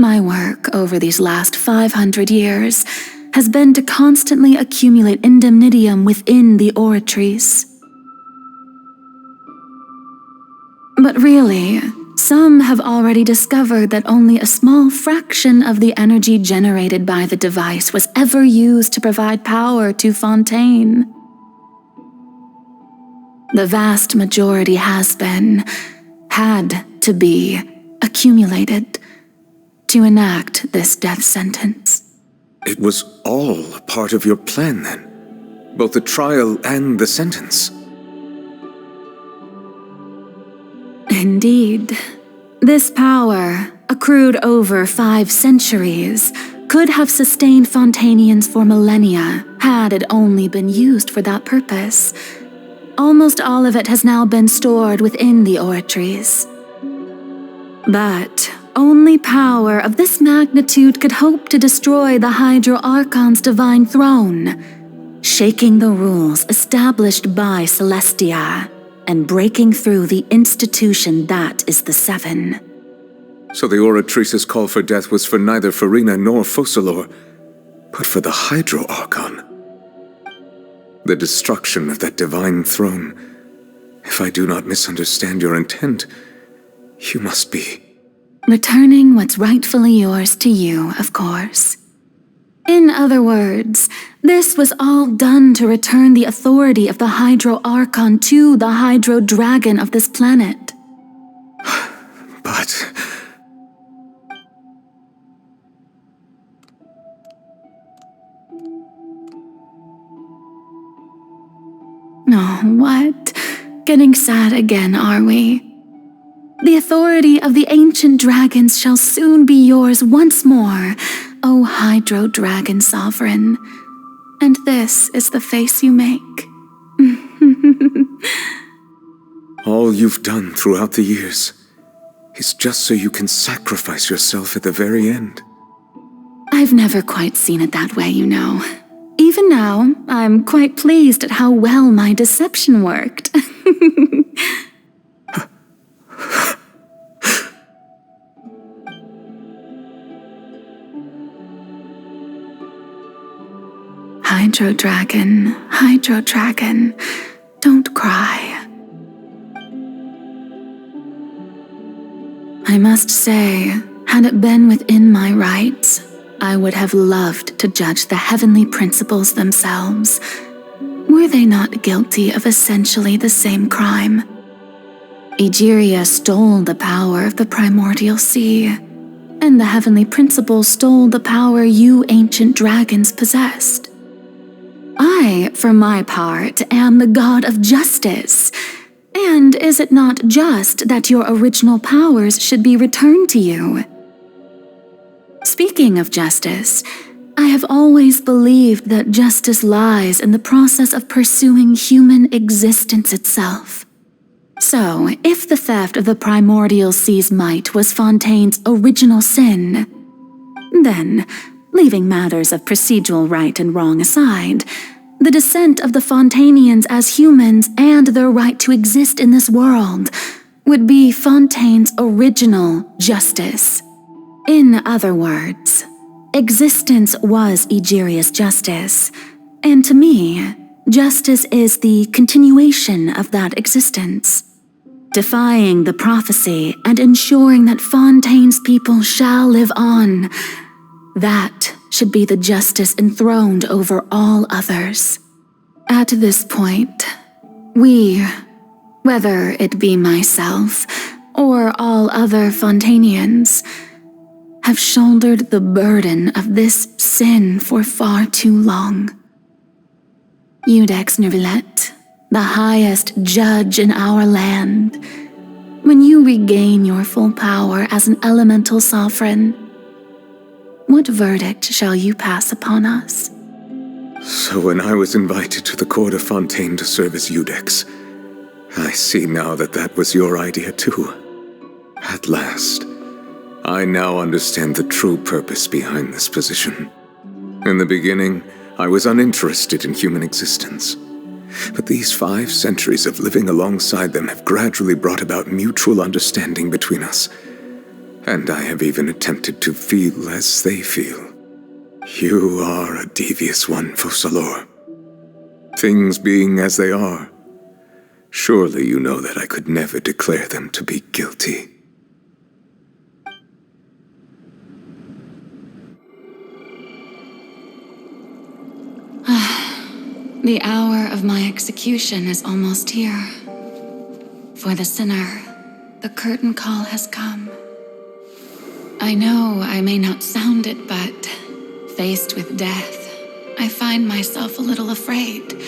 My work over these last 500 years has been to constantly accumulate indemnitium within the Oratrice. But really, some have already discovered that only a small fraction of the energy generated by the device was ever used to provide power to Fontaine. The vast majority had to be, accumulated to enact this death sentence. It was all part of your plan then? Both the trial and the sentence? Indeed. This power, accrued over 5 centuries, could have sustained Fontainians for millennia had it only been used for that purpose. Almost all of it has now been stored within the Oratrice. But only power of this magnitude could hope to destroy the Hydro Archon's divine throne, shaking the rules established by Celestia and breaking through the institution that is the Seven. So the Oratrice's call for death was for neither Farina nor Focalor, but for the Hydro Archon. The destruction of that divine throne. If I do not misunderstand your intent, you must be... returning what's rightfully yours to you, of course. In other words, this was all done to return the authority of the Hydro Archon to the Hydro Dragon of this planet. But... Oh, what? Getting sad again, are we? The authority of the ancient dragons shall soon be yours once more, O Hydro Dragon Sovereign. And this is the face you make. all you've done throughout the years is just so you can sacrifice yourself at the very end. I've never quite seen it that way, you know. Even now, I'm quite pleased at how well my deception worked. Hydro Dragon, don't cry. I must say, had it been within my rights, I would have loved to judge the heavenly principles themselves. Were they not guilty of essentially the same crime? Egeria stole the power of the primordial sea, and the heavenly principles stole the power you ancient dragons possessed. I, for my part, am the god of justice. And is it not just that your original powers should be returned to you? Speaking of justice, I have always believed that justice lies in the process of pursuing human existence itself. So, if the theft of the primordial sea's might was Fontaine's original sin, then, leaving matters of procedural right and wrong aside, the descent of the Fontanians as humans and their right to exist in this world would be Fontaine's original justice. In other words, existence was Egeria's justice, and to me, justice is the continuation of that existence. Defying the prophecy and ensuring that Fontaine's people shall live on, that should be the justice enthroned over all others. At this point, we, whether it be myself or all other Fontanians, have shouldered the burden of this sin for far too long. Iudex Neuvillette, the highest judge in our land, when you regain your full power as an elemental sovereign, what verdict shall you pass upon us? So when I was invited to the court of Fontaine to serve as Iudex, I see now that that was your idea too. At last, I now understand the true purpose behind this position. In the beginning, I was uninterested in human existence. But these 5 centuries of living alongside them have gradually brought about mutual understanding between us. And I have even attempted to feel as they feel. You are a devious one, Focalor. Things being as they are, surely you know that I could never declare them to be guilty. The hour of my execution is almost here. For the sinner, the curtain call has come. I know I may not sound it, but faced with death, I find myself a little afraid.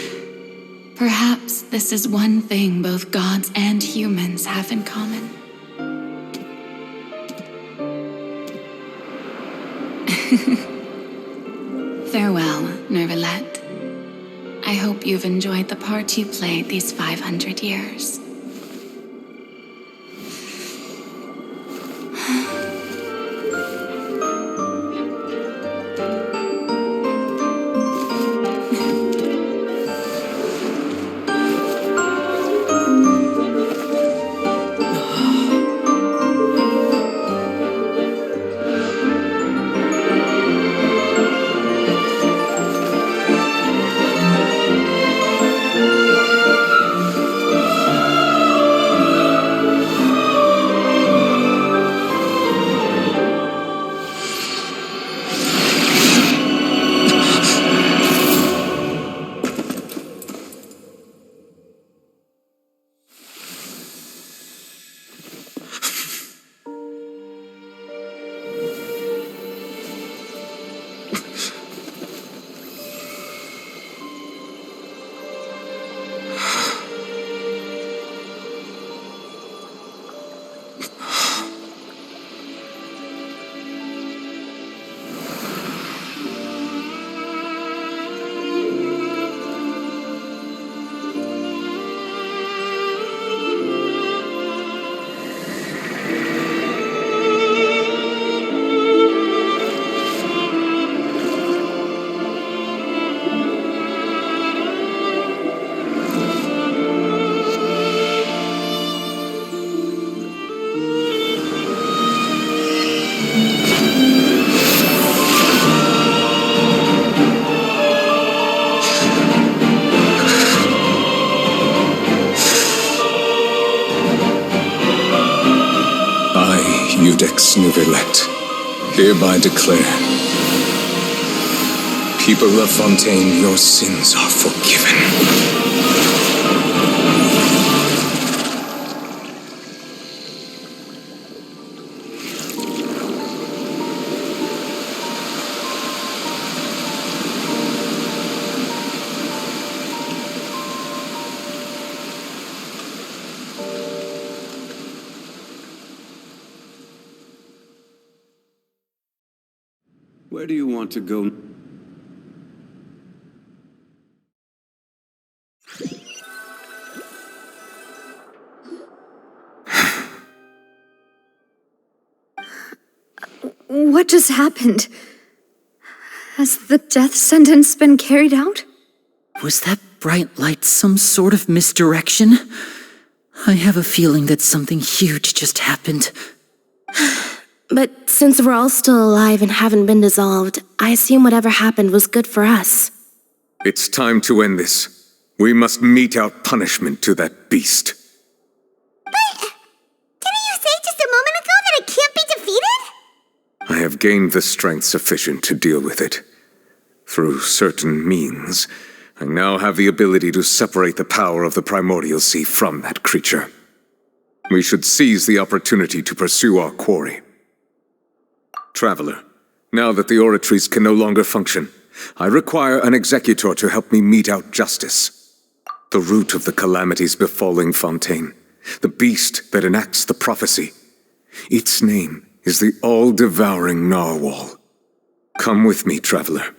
Perhaps this is one thing both gods and humans have in common. Farewell, Neuvillette. I hope you've enjoyed the part you played these 500 years. Codex Nouvellette, hereby declare, people of Fontaine, your sins are forgiven. Where do you want to go? What just happened? Has the death sentence been carried out? Was that bright light some sort of misdirection? I have a feeling that something huge just happened. But since we're all still alive and haven't been dissolved, I assume whatever happened was good for us. It's time to end this. We must mete out punishment to that beast. Didn't you say just a moment ago that it can't be defeated? I have gained the strength sufficient to deal with it. Through certain means, I now have the ability to separate the power of the Primordial Sea from that creature. We should seize the opportunity to pursue our quarry. Traveler, now that the oratories can no longer function, I require an executor to help me mete out justice. The root of the calamities befalling Fontaine, the beast that enacts the prophecy. Its name is the all-devouring narwhal. Come with me, traveler.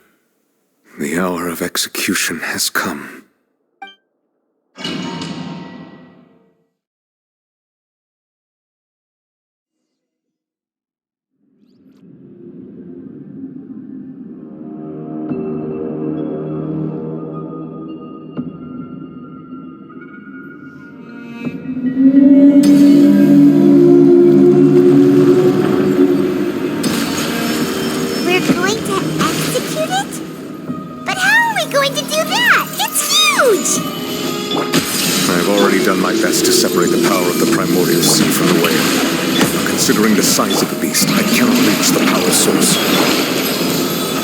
The hour of execution has come. Considering the size of the beast, I cannot reach the power source.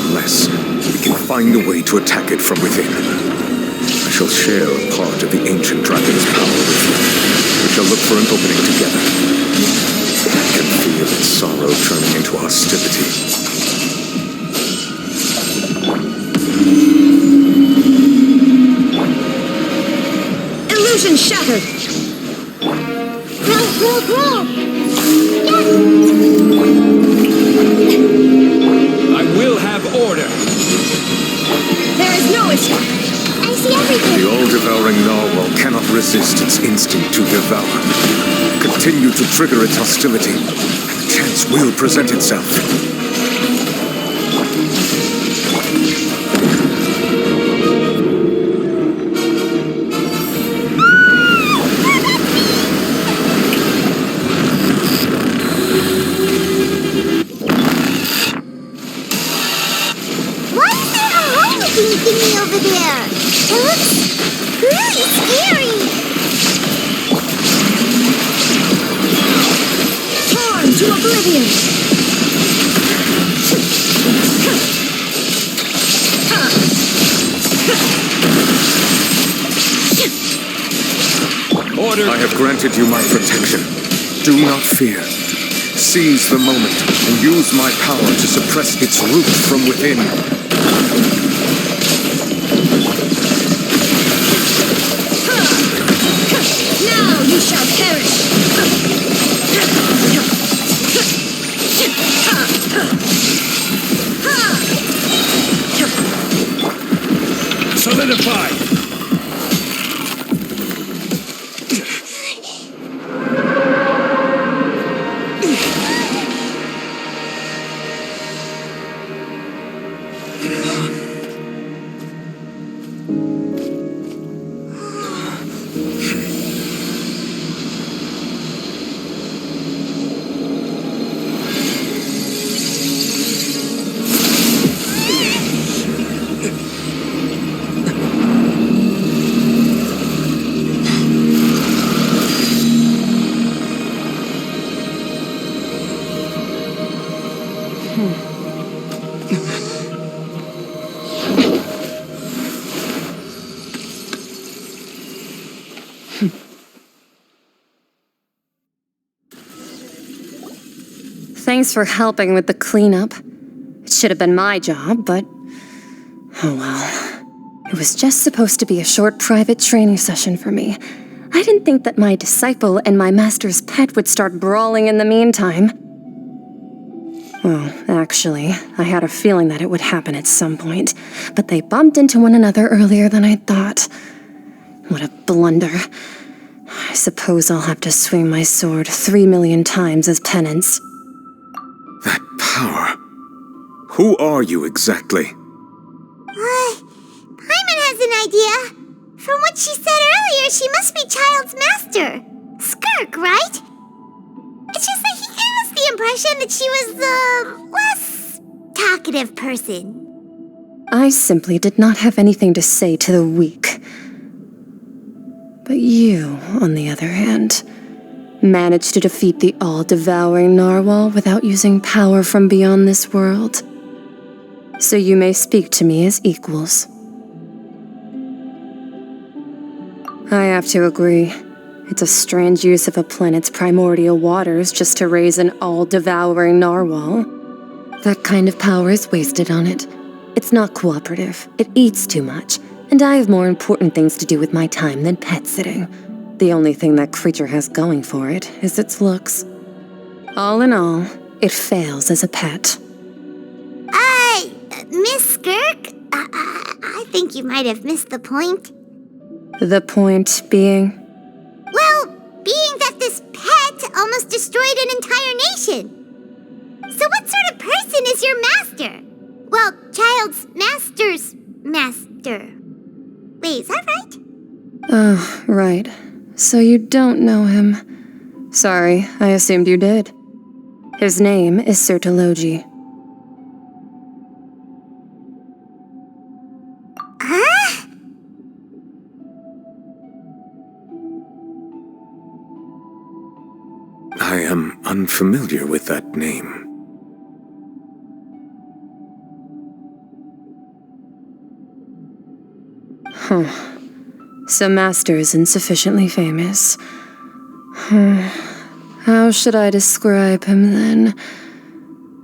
Unless we can find a way to attack it from within. I shall share a part of the ancient dragon's power with you. We shall look for an opening together. I can feel its sorrow turning into hostility. Illusion shattered! I will have order. There is no escape. I see everything. The all-devouring narwhal cannot resist its instinct to devour. Continue to trigger its hostility, and the chance will present itself. Thingy over there. It looks really scary. Torn to oblivion. Order! I have granted you my protection. Do not fear. Seize the moment and use my power to suppress its root from within. Now you shall perish! Solidify! Thanks for helping with the cleanup. It should have been my job, but... oh well. It was just supposed to be a short private training session for me. I didn't think that my disciple and my master's pet would start brawling in the meantime. Well, actually, I had a feeling that it would happen at some point, but they bumped into one another earlier than I thought. What a blunder. I suppose I'll have to swing my sword 3 million times as penance. That power. Who are you exactly? Paimon has an idea. From what she said earlier, she must be Child's master. Skirk, right? It's just that he gave us the impression that she was the less talkative person. I simply did not have anything to say to the weak. But you, on the other hand, managed to defeat the all-devouring narwhal without using power from beyond this world. So you may speak to me as equals. I have to agree. It's a strange use of a planet's primordial waters just to raise an all-devouring narwhal. That kind of power is wasted on it. It's not cooperative. It eats too much. And I have more important things to do with my time than pet sitting. The only thing that creature has going for it is its looks. All in all, it fails as a pet. Miss Skirk? I think you might have missed the point. The point being? Well, being that this pet almost destroyed an entire nation. So what sort of person is your master? Well, Child's master's master. Wait, is that right? Oh, right. So you don't know him. Sorry, I assumed you did. His name is Sertologi. Huh? I am unfamiliar with that name. Huh. So Master isn't sufficiently famous. How should I describe him then?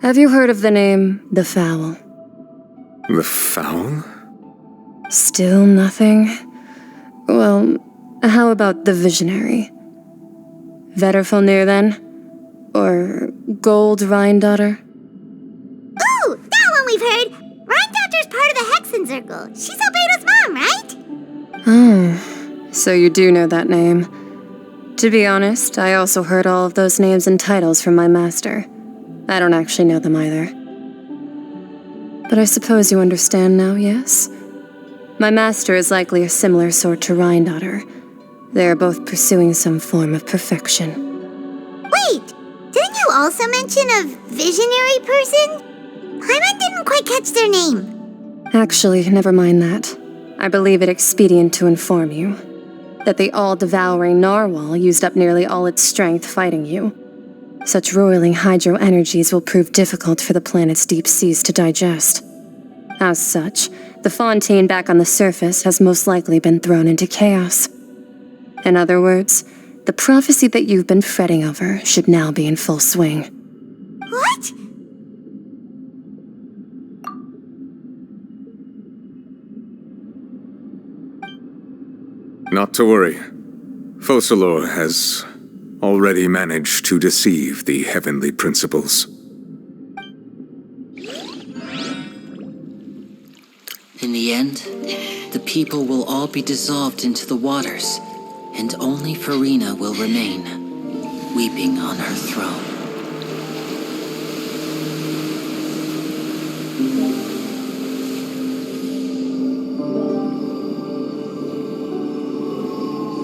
Have you heard of the name The Fowl? The Fowl? Still nothing? Well, how about the Visionary? Vetterfulnir then? Or Gold Rhindaughter? Ooh, that one we've heard! Rhindaughter's part of the Hexen Circle. She's Albedo's mom, right? Oh, so you do know that name. To be honest, I also heard all of those names and titles from my master. I don't actually know them either. But I suppose you understand now, yes? My master is likely a similar sort to Rhindaughter. They are both pursuing some form of perfection. Wait, didn't you also mention a visionary person? Paimon didn't quite catch their name. Actually, never mind that. I believe it expedient to inform you that the all-devouring narwhal used up nearly all its strength fighting you. Such roiling hydro energies will prove difficult for the planet's deep seas to digest. As such, the fontaine back on the surface has most likely been thrown into chaos. In other words, the prophecy that you've been fretting over should now be in full swing. What? Not to worry. Focalor has already managed to deceive the heavenly principles. In the end, the people will all be dissolved into the waters, and only Farina will remain, weeping on her throne.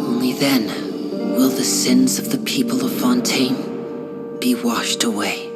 Only then will the sins of the people of Fontaine be washed away.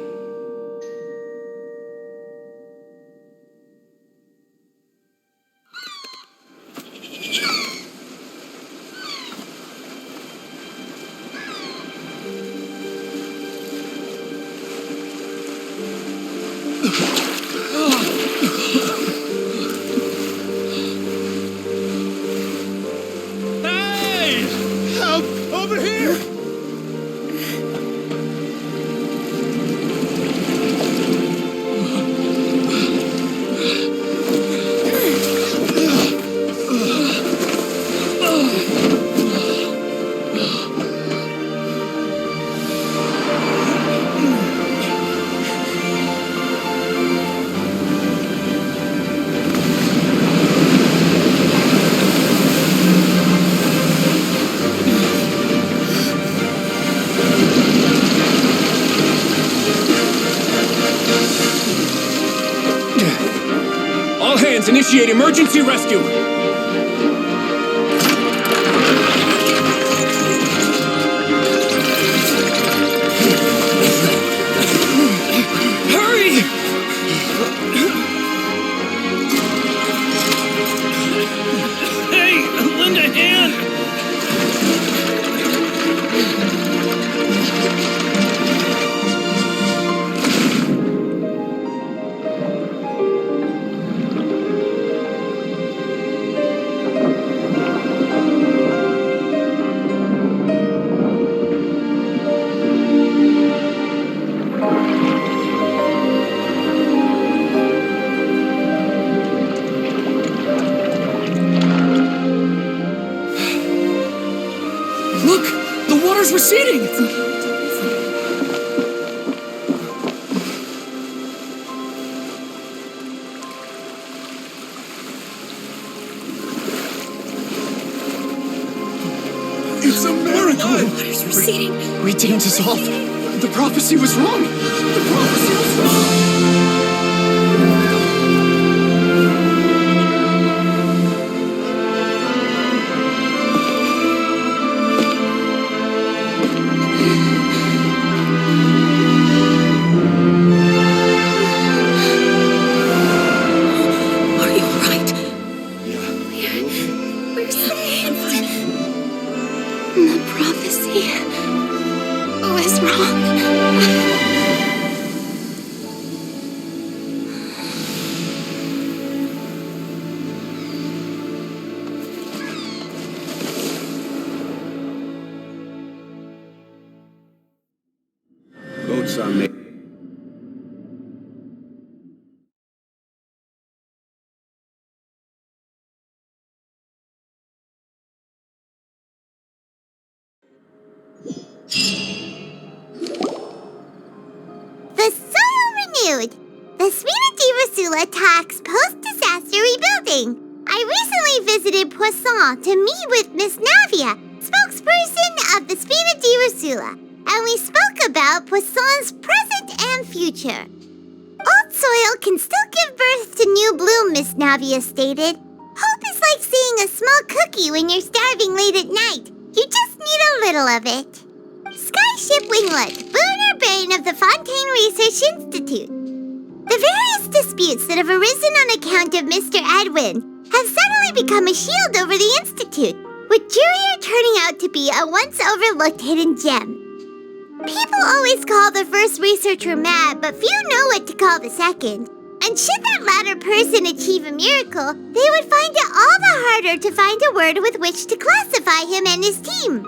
All hands, initiate emergency rescue! Hurry! Hey, lend a hand! Look! The water's receding! It's a miracle! The water's receding. We didn't dissolve. The prophecy was wrong. The prophecy was wrong. Are you all right? We're saved. The prophecy was wrong. Boats are made. The soil renewed. The Spina di Rosula talks post-disaster rebuilding. I recently visited Poisson to meet with Miss Navia, spokesperson of the Spina di Rosula, and we spoke about Poisson's present and future. Old soil can still give birth to new bloom, Miss Navia stated. Hope is like seeing a small cookie when you're starving late at night. You just need a little of it. Skyship Winglet, boon or bane of the Fontaine Research Institute. The various disputes that have arisen on account of Mr. Edwin have suddenly become a shield over the Institute, with Jurier turning out to be a once overlooked hidden gem. People always call the first researcher mad, but few know what to call the second. And should that latter person achieve a miracle, they would find it all the harder to find a word with which to classify him and his team.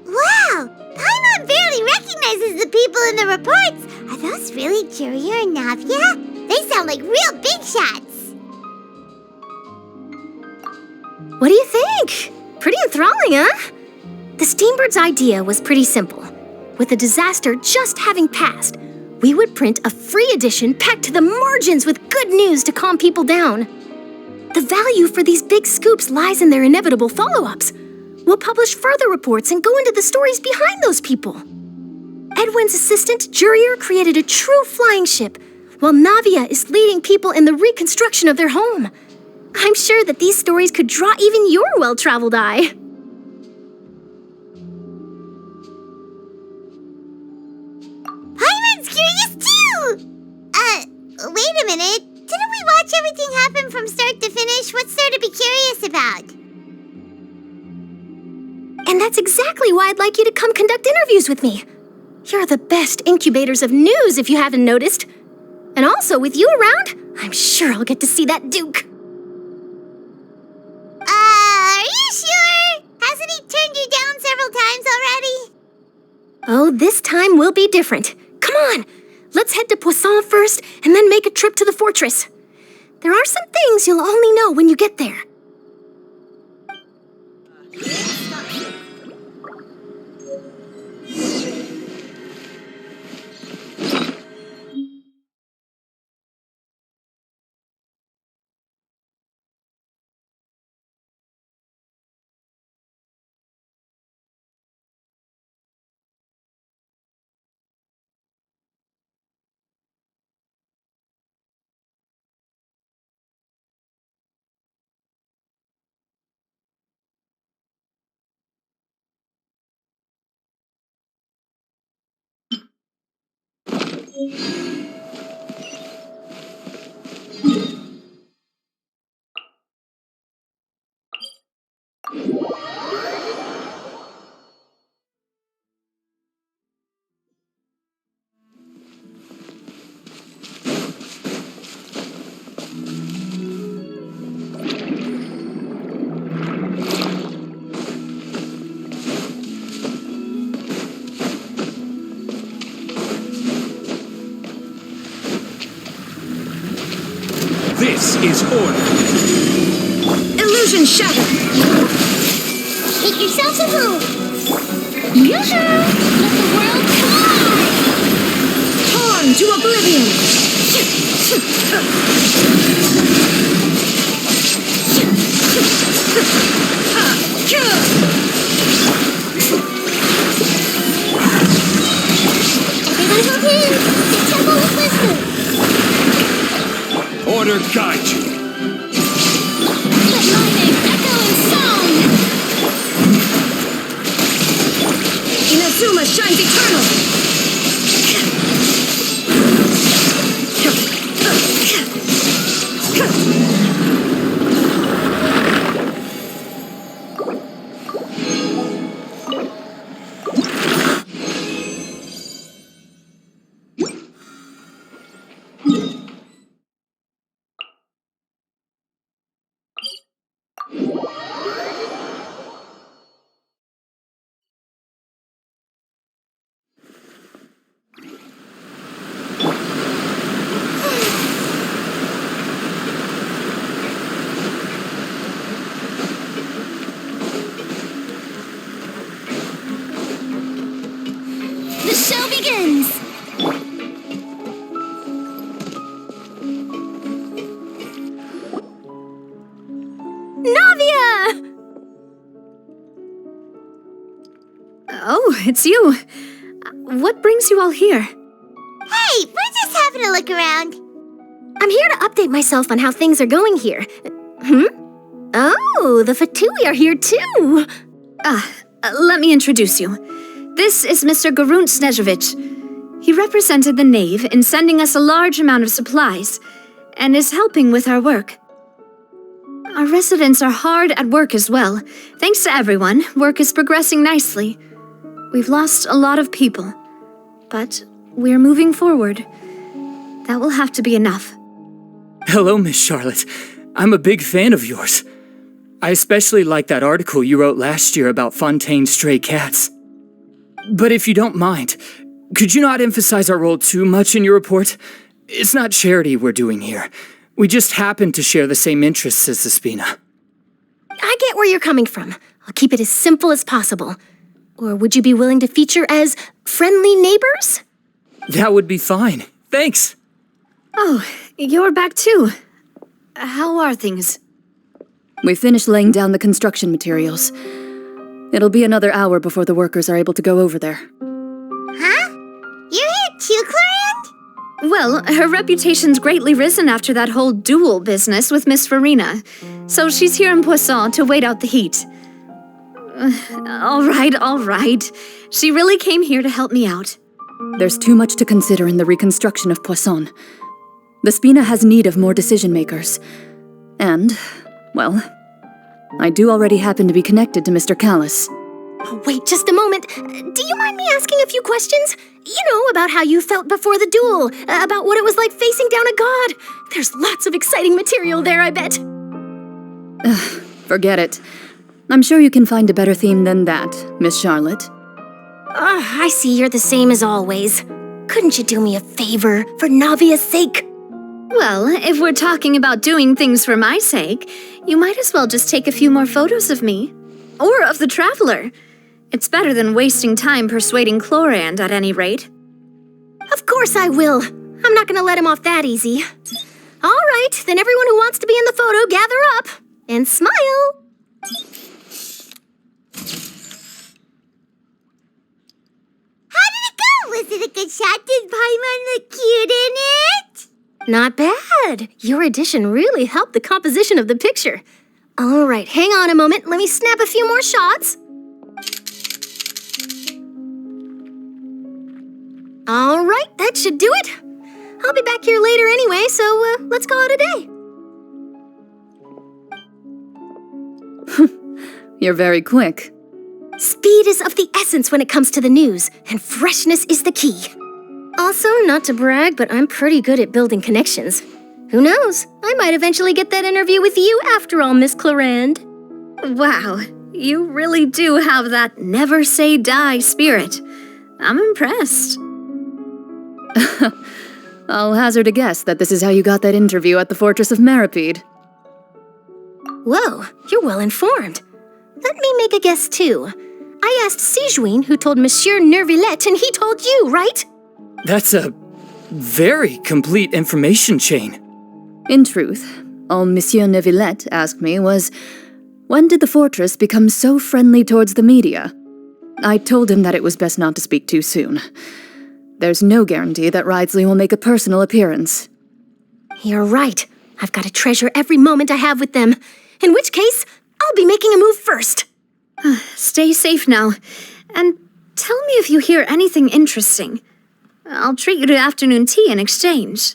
Wow! Paimon barely recognizes the people in the reports. Are those really Jurier and Navia? They sound like real big shots. What do you think? Pretty enthralling, huh? The Steambird's idea was pretty simple. With the disaster just having passed, we would print a free edition packed to the margins with good news to calm people down. The value for these big scoops lies in their inevitable follow-ups. We'll publish further reports and go into the stories behind those people. Edwin's assistant, Jurier, created a true flying ship, while Navia is leading people in the reconstruction of their home. I'm sure that these stories could draw even your well-traveled eye. Paimon's curious too! Wait a minute. Didn't we watch everything happen from start to finish? What's there to be curious about? And that's exactly why I'd like you to come conduct interviews with me. You're the best incubators of news, if you haven't noticed. And also, with you around, I'm sure I'll get to see that Duke. Are you sure? Hasn't he turned you down several times already? Oh, this time will be different. Come on, let's head to Poisson first, and then make a trip to the fortress. There are some things you'll only know when you get there. This is order. Illusion shattered. Take yourselves a home. Yoo-hoo! Let the world collide! Torn to oblivion. Everyone hold hands. The temple is listening. Order guide you. Let my name echo in song! Inazuma shines eternal. The show begins! Navia! Oh, it's you. What brings you all here? Hey, we're just having a look around. I'm here to update myself on how things are going here. Oh, the Fatui are here too. Let me introduce you. This is Mr. Garunt Snezhevich. He represented the Knave in sending us a large amount of supplies, and is helping with our work. Our residents are hard at work as well. Thanks to everyone, work is progressing nicely. We've lost a lot of people, but we're moving forward. That will have to be enough. Hello, Miss Charlotte. I'm a big fan of yours. I especially like that article you wrote last year about Fontaine's stray cats. But if you don't mind, could you not emphasize our role too much in your report? It's not charity we're doing here. We just happen to share the same interests as the Spina. I get where you're coming from. I'll keep it as simple as possible. Or would you be willing to feature as friendly neighbors? That would be fine. Thanks. Oh, you're back too. How are things? We finished laying down the construction materials. It'll be another hour before the workers are able to go over there. Huh? You're here too, Clorand? Well, her reputation's greatly risen after that whole duel business with Miss Farina, so she's here in Poisson to wait out the heat. All right. She really came here to help me out. There's too much to consider in the reconstruction of Poisson. The Spina has need of more decision-makers. And, well, I do already happen to be connected to Mr. Callis. Oh, wait just a moment. Do you mind me asking a few questions? You know, about how you felt before the duel, about what it was like facing down a god. There's lots of exciting material there, I bet. Forget it. I'm sure you can find a better theme than that, Miss Charlotte. I see you're the same as always. Couldn't you do me a favor, for Navia's sake? Well, if we're talking about doing things for my sake, you might as well just take a few more photos of me. Or of the Traveler. It's better than wasting time persuading Clorand at any rate. Of course I will. I'm not gonna let him off that easy. All right, then everyone who wants to be in the photo, gather up. And smile. How did it go? Was it a good shot? Did Paimon look cute in it? Not bad. Your addition really helped the composition of the picture. All right, hang on a moment. Let me snap a few more shots. All right, that that should do it. I'll be back here later anyway, so let's call it a day. You're very quick. Speed is of the essence when it comes to the news, and freshness is the key. Also, not to brag, but I'm pretty good at building connections. Who knows? I might eventually get that interview with you after all, Miss Clarand. Wow, you really do have that never say die spirit. I'm impressed. I'll hazard a guess that this is how you got that interview at the Fortress of Maripede. Whoa, you're well informed. Let me make a guess too. I asked Sijuin, who told Monsieur Nervillet, and he told you, right? That's a very complete information chain. In truth, all Monsieur Nervillet asked me was, when did the fortress become so friendly towards the media? I told him that it was best not to speak too soon. There's no guarantee that Ridesley will make a personal appearance. You're right. I've got to treasure every moment I have with them. In which case, I'll be making a move first. Stay safe now, and tell me if you hear anything interesting. I'll treat you to afternoon tea in exchange.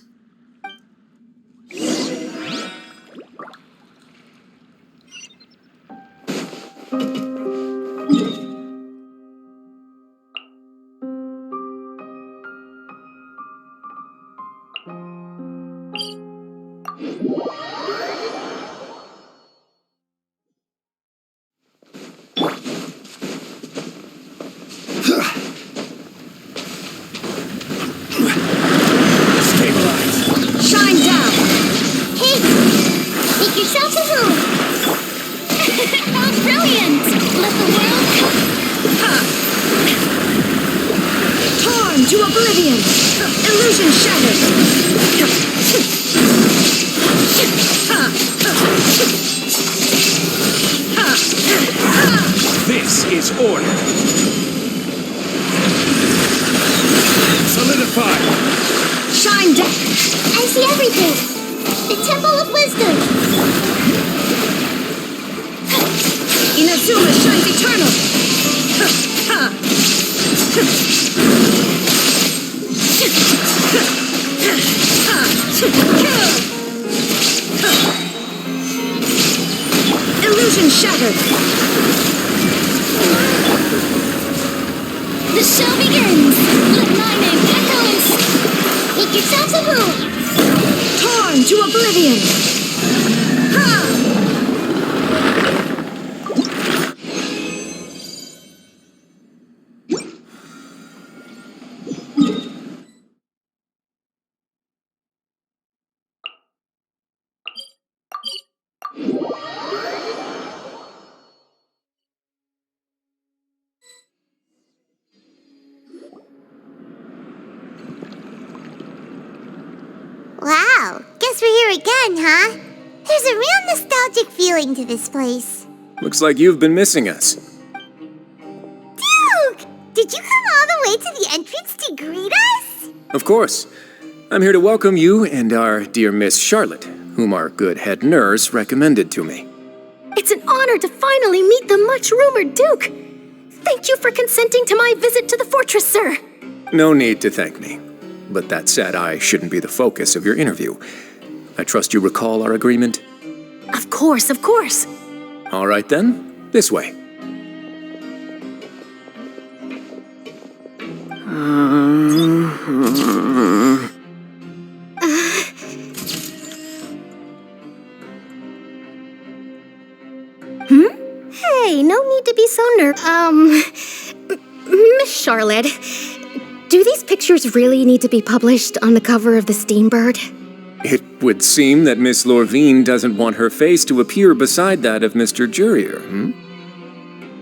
Shine down! Hey! Make yourself at home! How brilliant! Let the world come! Torn to oblivion! Illusion shattered! This is order. Solidify. Shine down! I see everything. The Temple of Wisdom. Inazuma shines eternal! Illusion shattered! The show begins. Let my name echo and make yourselves at home. Torn to oblivion! Ha! Wow, guess we're here again, huh? There's a real nostalgic feeling to this place. Looks like you've been missing us. Duke! Did you come all the way to the entrance to greet us? Of course. I'm here to welcome you and our dear Miss Charlotte, whom our good head nurse recommended to me. It's an honor to finally meet the much-rumored Duke. Thank you for consenting to my visit to the fortress, sir. No need to thank me. But that said, I shouldn't be the focus of your interview. I trust you recall our agreement? Of course, of course. All right then, this way. Hey, no need to be so Miss Charlotte, do these pictures really need to be published on the cover of the Steambird? It would seem that Miss Lorvine doesn't want her face to appear beside that of Mr. Jurier,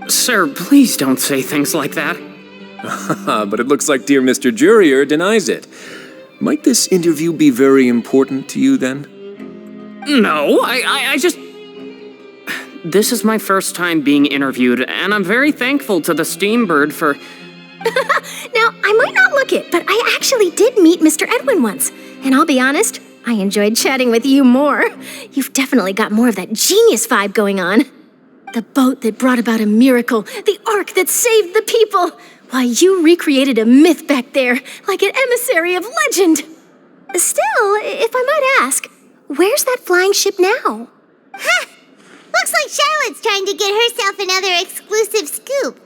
Sir, please don't say things like that. But it looks like dear Mr. Jurier denies it. Might this interview be very important to you, then? No, I just... This is my first time being interviewed, and I'm very thankful to the Steambird for... Now, I might not look it, but I actually did meet Mr. Edwin once. And I'll be honest, I enjoyed chatting with you more. You've definitely got more of that genius vibe going on. The boat that brought about a miracle, the ark that saved the people. Why, you recreated a myth back there, like an emissary of legend. Still, if I might ask, where's that flying ship now? Ha! Looks like Charlotte's trying to get herself another exclusive scoop.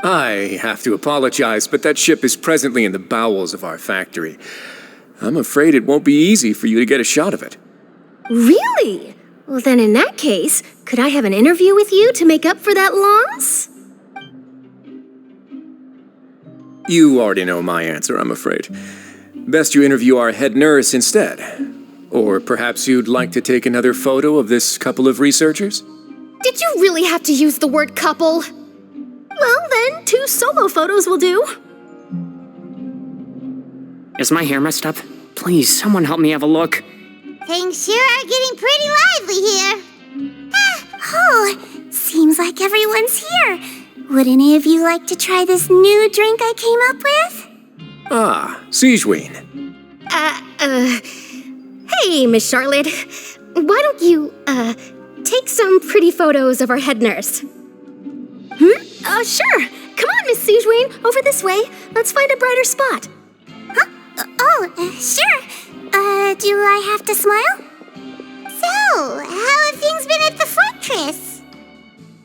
I have to apologize, but that ship is presently in the bowels of our factory. I'm afraid it won't be easy for you to get a shot of it. Really? Well, then in that case, could I have an interview with you to make up for that loss? You already know my answer, I'm afraid. Best you interview our head nurse instead. Or perhaps you'd like to take another photo of this couple of researchers? Did you really have to use the word couple? Well, then, 2 solo photos will do. Is my hair messed up? Please, someone help me have a look. Things sure are getting pretty lively here. Oh, seems like everyone's here. Would any of you like to try this new drink I came up with? Ah, Siegeween. Hey, Miss Charlotte. Why don't you, take some pretty photos of our head nurse? Sure. Come on, Miss Siegeween, over this way. Let's find a brighter spot. Huh? Sure. Do I have to smile? So, how have things been at the fortress?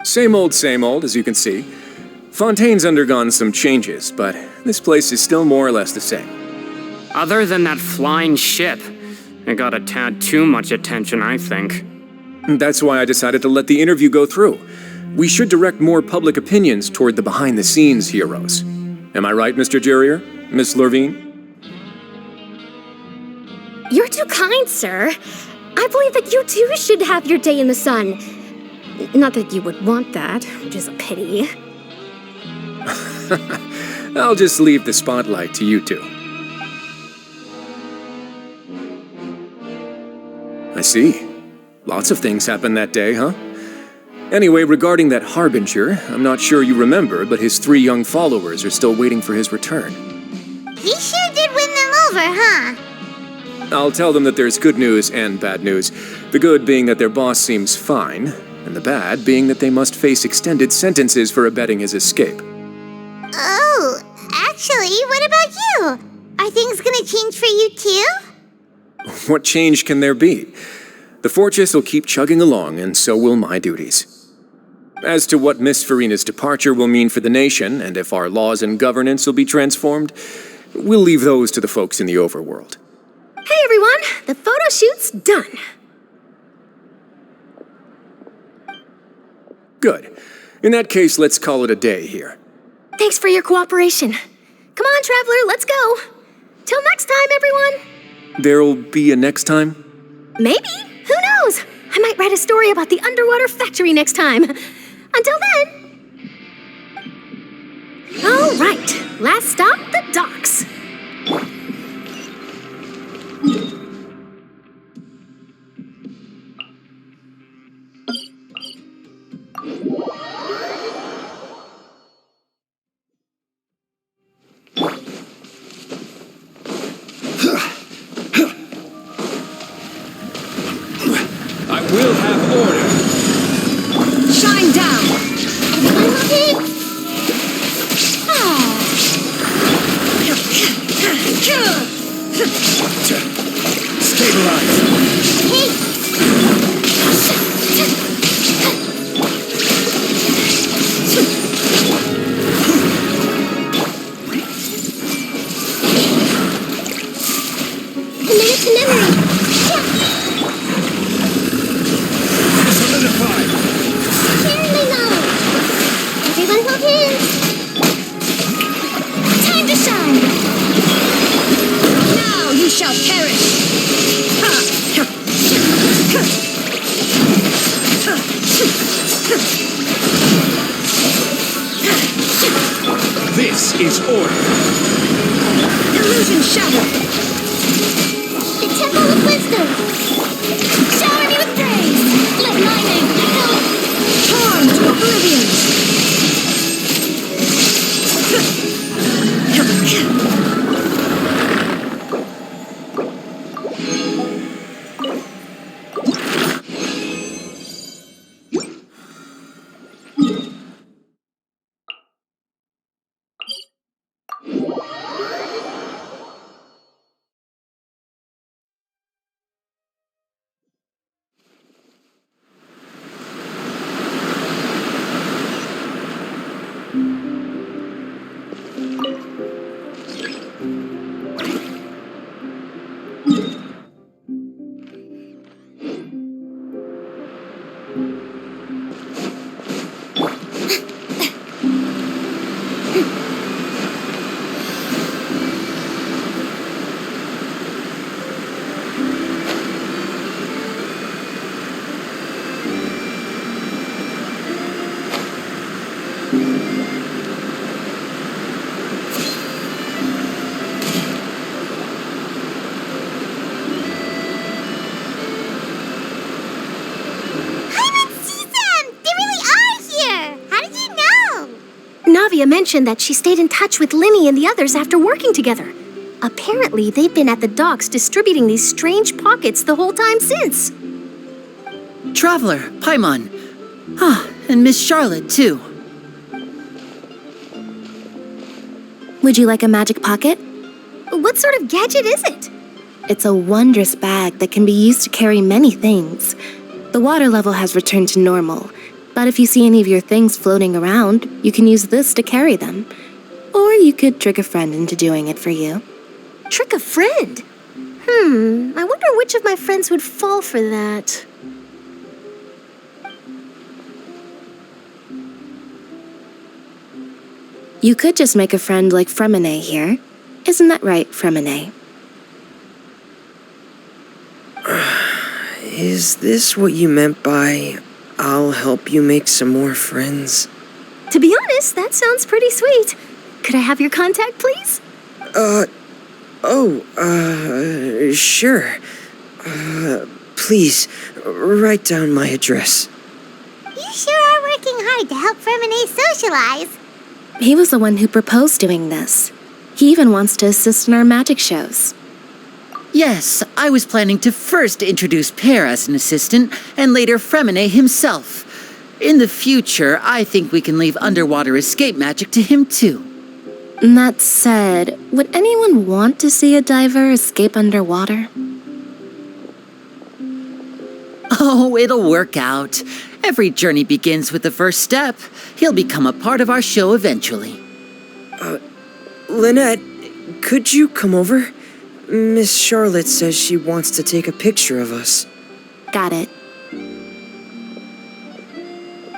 Same old, as you can see. Fontaine's undergone some changes, but this place is still more or less the same. Other than that flying ship, it got a tad too much attention, I think. That's why I decided to let the interview go through. We should direct more public opinions toward the behind-the-scenes heroes. Am I right, Mr. Jurrier? Miss Lurvine? You're too kind, sir. I believe that you too should have your day in the sun. Not that you would want that, which is a pity. I'll just leave the spotlight to you two. I see. Lots of things happened that day, huh? Anyway, regarding that Harbinger, I'm not sure you remember, but his 3 young followers are still waiting for his return. He sure did win them over, huh? I'll tell them that there's good news and bad news. The good being that their boss seems fine, and the bad being that they must face extended sentences for abetting his escape. Oh, actually, what about you? Are things gonna change for you too? What change can there be? The fortress will keep chugging along, and so will my duties. As to what Miss Farina's departure will mean for the nation, and if our laws and governance will be transformed, we'll leave those to the folks in the overworld. Hey everyone, the photo shoot's done. Good. In that case, let's call it a day here. Thanks for your cooperation. Come on, Traveler, let's go. Till next time, everyone. There'll be a next time? Maybe. Who knows? I might write a story about the underwater factory next time. Until then. All right, last stop, the docks. I will have order. Shine down. Everyone looking? Stabilize. Hey! Commit to memory. Solidify. Clearly known. Everyone hold hands. Time to shine. Now you shall perish. This is order. Illusion shattered. The Temple of Wisdom. Shower me with praise. Let my name echo. Charm to oblivion. Amelia mentioned that she stayed in touch with Linny and the others after working together. Apparently, they've been at the docks distributing these strange pockets the whole time since. Traveler, Paimon. And Miss Charlotte, too. Would you like a magic pocket? What sort of gadget is it? It's a wondrous bag that can be used to carry many things. The water level has returned to normal, but if you see any of your things floating around, you can use this to carry them. Or you could trick a friend into doing it for you. Trick a friend? I wonder which of my friends would fall for that. You could just make a friend like Fremine here. Isn't that right, Fremine? Is this what you meant by, I'll help you make some more friends? To be honest, that sounds pretty sweet. Could I have your contact, please? Sure. Please, write down my address. You sure are working hard to help Fremine socialize. He was the one who proposed doing this. He even wants to assist in our magic shows. Yes, I was planning to first introduce Pear as an assistant, and later Fremine himself. In the future, I think we can leave underwater escape magic to him too. That said, would anyone want to see a diver escape underwater? Oh, it'll work out. Every journey begins with the first step. He'll become a part of our show eventually. Lynette, could you come over? Miss Charlotte says she wants to take a picture of us. Got it.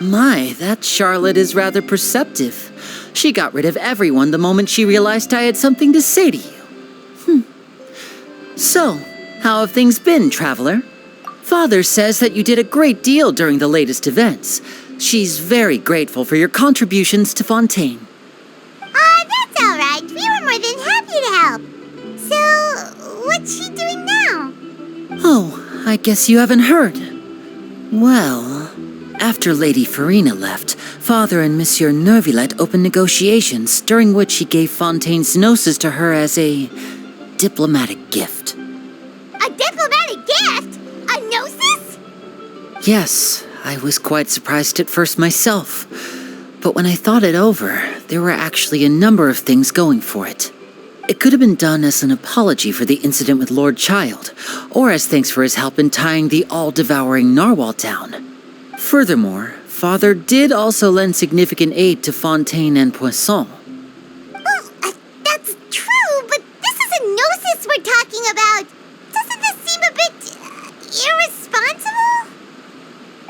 My, that Charlotte is rather perceptive. She got rid of everyone the moment she realized I had something to say to you. So, how have things been, Traveler? Father says that you did a great deal during the latest events. She's very grateful for your contributions to Fontaine. That's all right. We were more than happy to help. So, what's she doing now? Oh, I guess you haven't heard. Well, after Lady Farina left, Father and Monsieur Neuvillette opened negotiations, during which he gave Fontaine's gnosis to her as a diplomatic gift. A diplomatic gift? A gnosis? Yes, I was quite surprised at first myself. But when I thought it over, there were actually a number of things going for it. It could have been done as an apology for the incident with Lord Child, or as thanks for his help in tying the all-devouring narwhal down. Furthermore, Father did also lend significant aid to Fontaine and Poisson. Well, that's true, but this is a gnosis we're talking about. Doesn't this seem a bit irresponsible?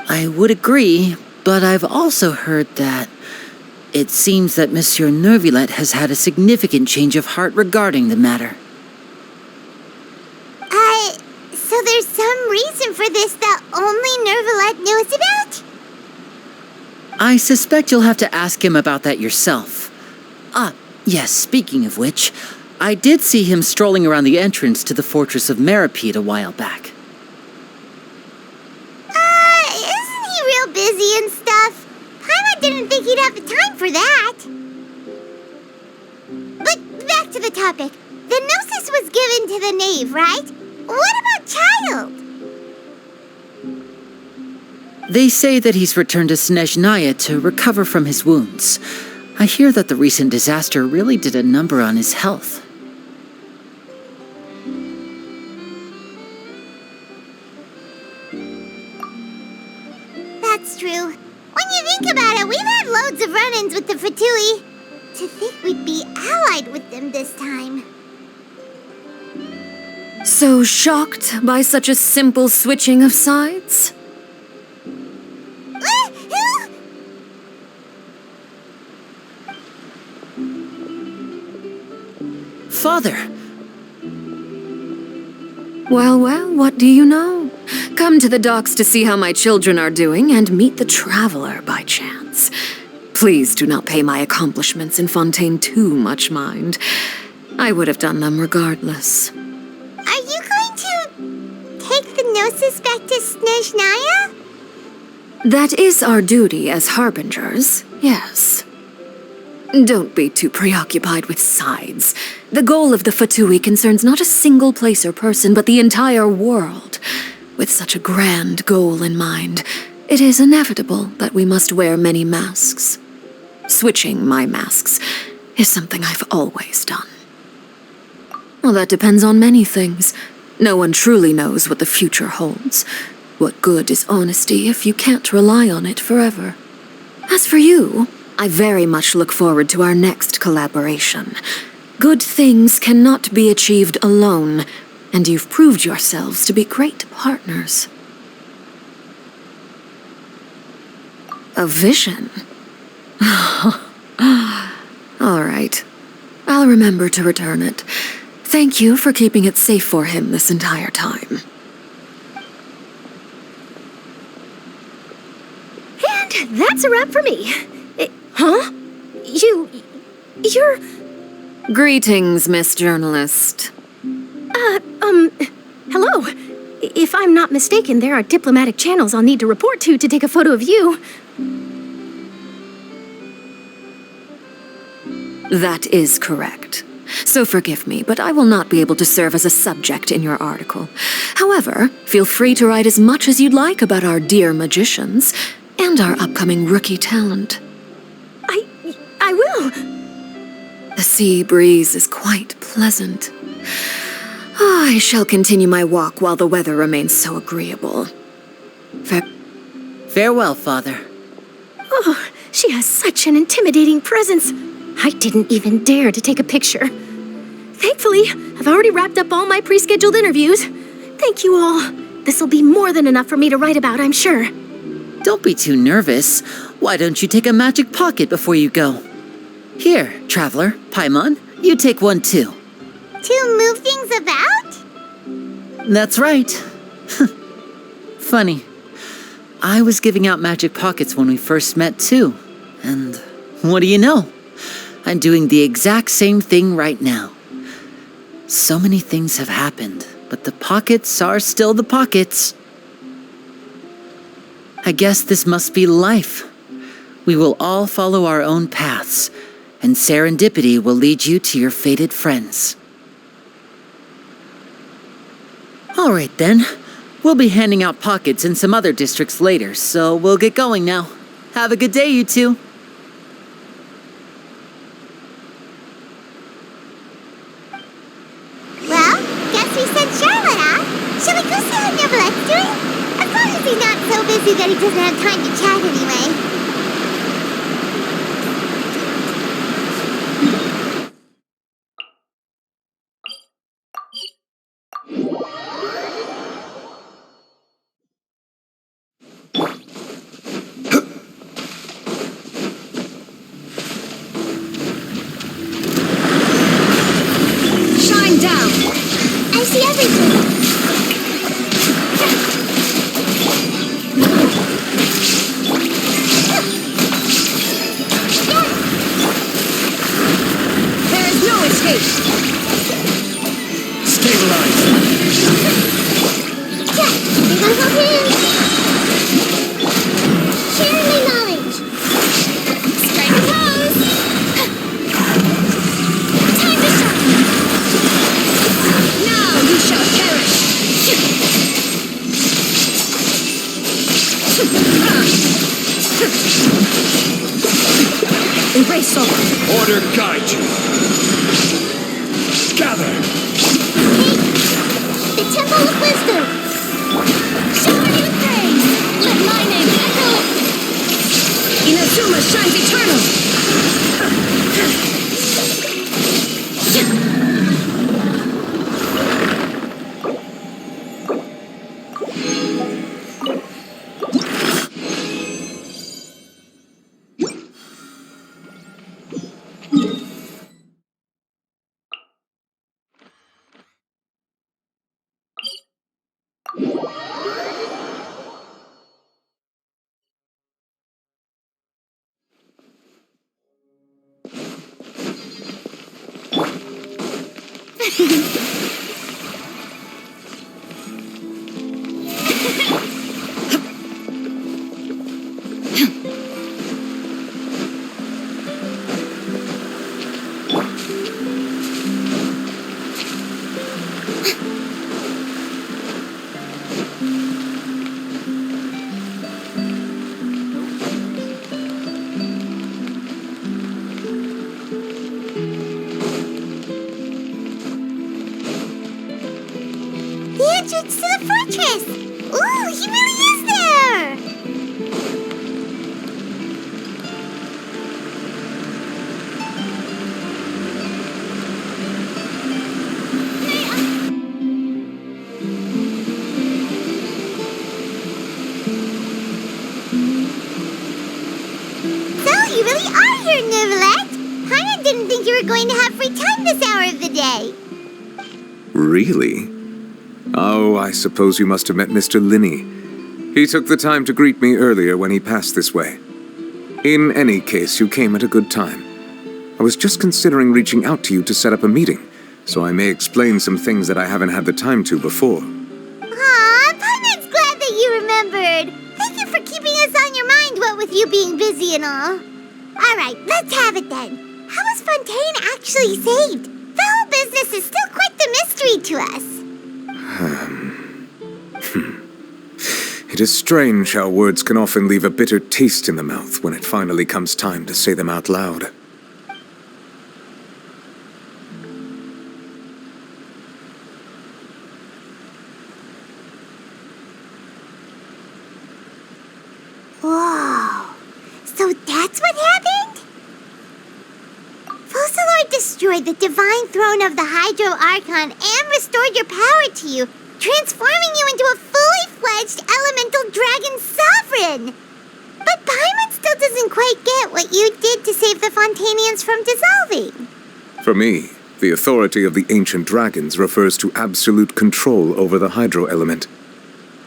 I would agree, but I've also heard that it seems that Monsieur Neuvillette has had a significant change of heart regarding the matter. So there's some reason for this that only Neuvillette knows about? I suspect you'll have to ask him about that yourself. Yes, speaking of which, I did see him strolling around the entrance to the Fortress of Meripede a while back. Isn't he real busy and stuff? Paimon didn't think he'd have the time for that. But back to the topic. The gnosis was given to the knave, right? What about Child? They say that he's returned to Snezhnaya to recover from his wounds. I hear that the recent disaster really did a number on his health. That's true. When you think about it, we've had loads of run-ins with the Fatui. To think we'd be allied with them this time. So shocked by such a simple switching of sides? Father! Well, what do you know? Come to the docks to see how my children are doing and meet the Traveler by chance. Please do not pay my accomplishments in Fontaine too much mind. I would have done them regardless. Are you going to take the gnosis back to Snezhnaya? That is our duty as harbingers, yes. Don't be too preoccupied with sides. The goal of the Fatui concerns not a single place or person, but the entire world. With such a grand goal in mind, it is inevitable that we must wear many masks. Switching my masks is something I've always done. Well, that depends on many things. No one truly knows what the future holds. What good is honesty if you can't rely on it forever? As for you, I very much look forward to our next collaboration. Good things cannot be achieved alone, and you've proved yourselves to be great partners. A vision? All right. I'll remember to return it. Thank you for keeping it safe for him this entire time. And that's a wrap for me. Huh? You're... Greetings, Miss Journalist. Hello. If I'm not mistaken, there are diplomatic channels I'll need to report to take a photo of you. That is correct. So forgive me, but I will not be able to serve as a subject in your article. However, feel free to write as much as you'd like about our dear magicians and our upcoming rookie talent. I will. The sea breeze is quite pleasant. I shall continue my walk while the weather remains so agreeable. Farewell, Father. Oh, she has such an intimidating presence. I didn't even dare to take a picture. Thankfully, I've already wrapped up all my pre-scheduled interviews. Thank you all. This'll be more than enough for me to write about, I'm sure. Don't be too nervous. Why don't you take a magic pocket before you go? Here, Traveler, Paimon, you take one too. To move things about? That's right. Funny. I was giving out magic pockets when we first met too. And what do you know? I'm doing the exact same thing right now. So many things have happened, but the pockets are still the pockets. I guess this must be life. We will all follow our own paths, and serendipity will lead you to your fated friends. All right then. We'll be handing out pockets in some other districts later, so we'll get going now. Have a good day, you two. Well, guess we sent Charlotte off. Shall we go see how Neverlette's doing? As long as he's not so busy that he doesn't have time to chat anyway. Shine down! I see everything. There is no escape! Stabilize. Yeah, we gotta go in. Share my knowledge. Strike a pose! Time to sharpen! Now you shall perish! Erase all. Order guide you. Gather. Hey, the Temple of Wisdom. Shower you praise! Let my name echo! Inazuma shines eternal! you really are here, Neuvillette. Paimon didn't think you were going to have free time this hour of the day. Really? Oh, I suppose you must have met Mr. Linney. He took the time to greet me earlier when he passed this way. In any case, you came at a good time. I was just considering reaching out to you to set up a meeting, so I may explain some things that I haven't had the time to before. Aw, Paimon's glad that you remembered. Thank you for keeping us on your mind, what with you being busy and all. Alright, let's have it then. How was Fontaine actually saved? The whole business is still quite the mystery to us. It is strange how words can often leave a bitter taste in the mouth when it finally comes time to say them out loud. Whoa. So that's what happened? Focalor destroyed the divine throne of the Hydro Archon and restored your power to you, transforming you into a fully fledged elemental dragon sovereign. But Paimon still doesn't quite get what you did to save the Fontainians from dissolving. For me, the authority of the ancient dragons refers to absolute control over the hydro element.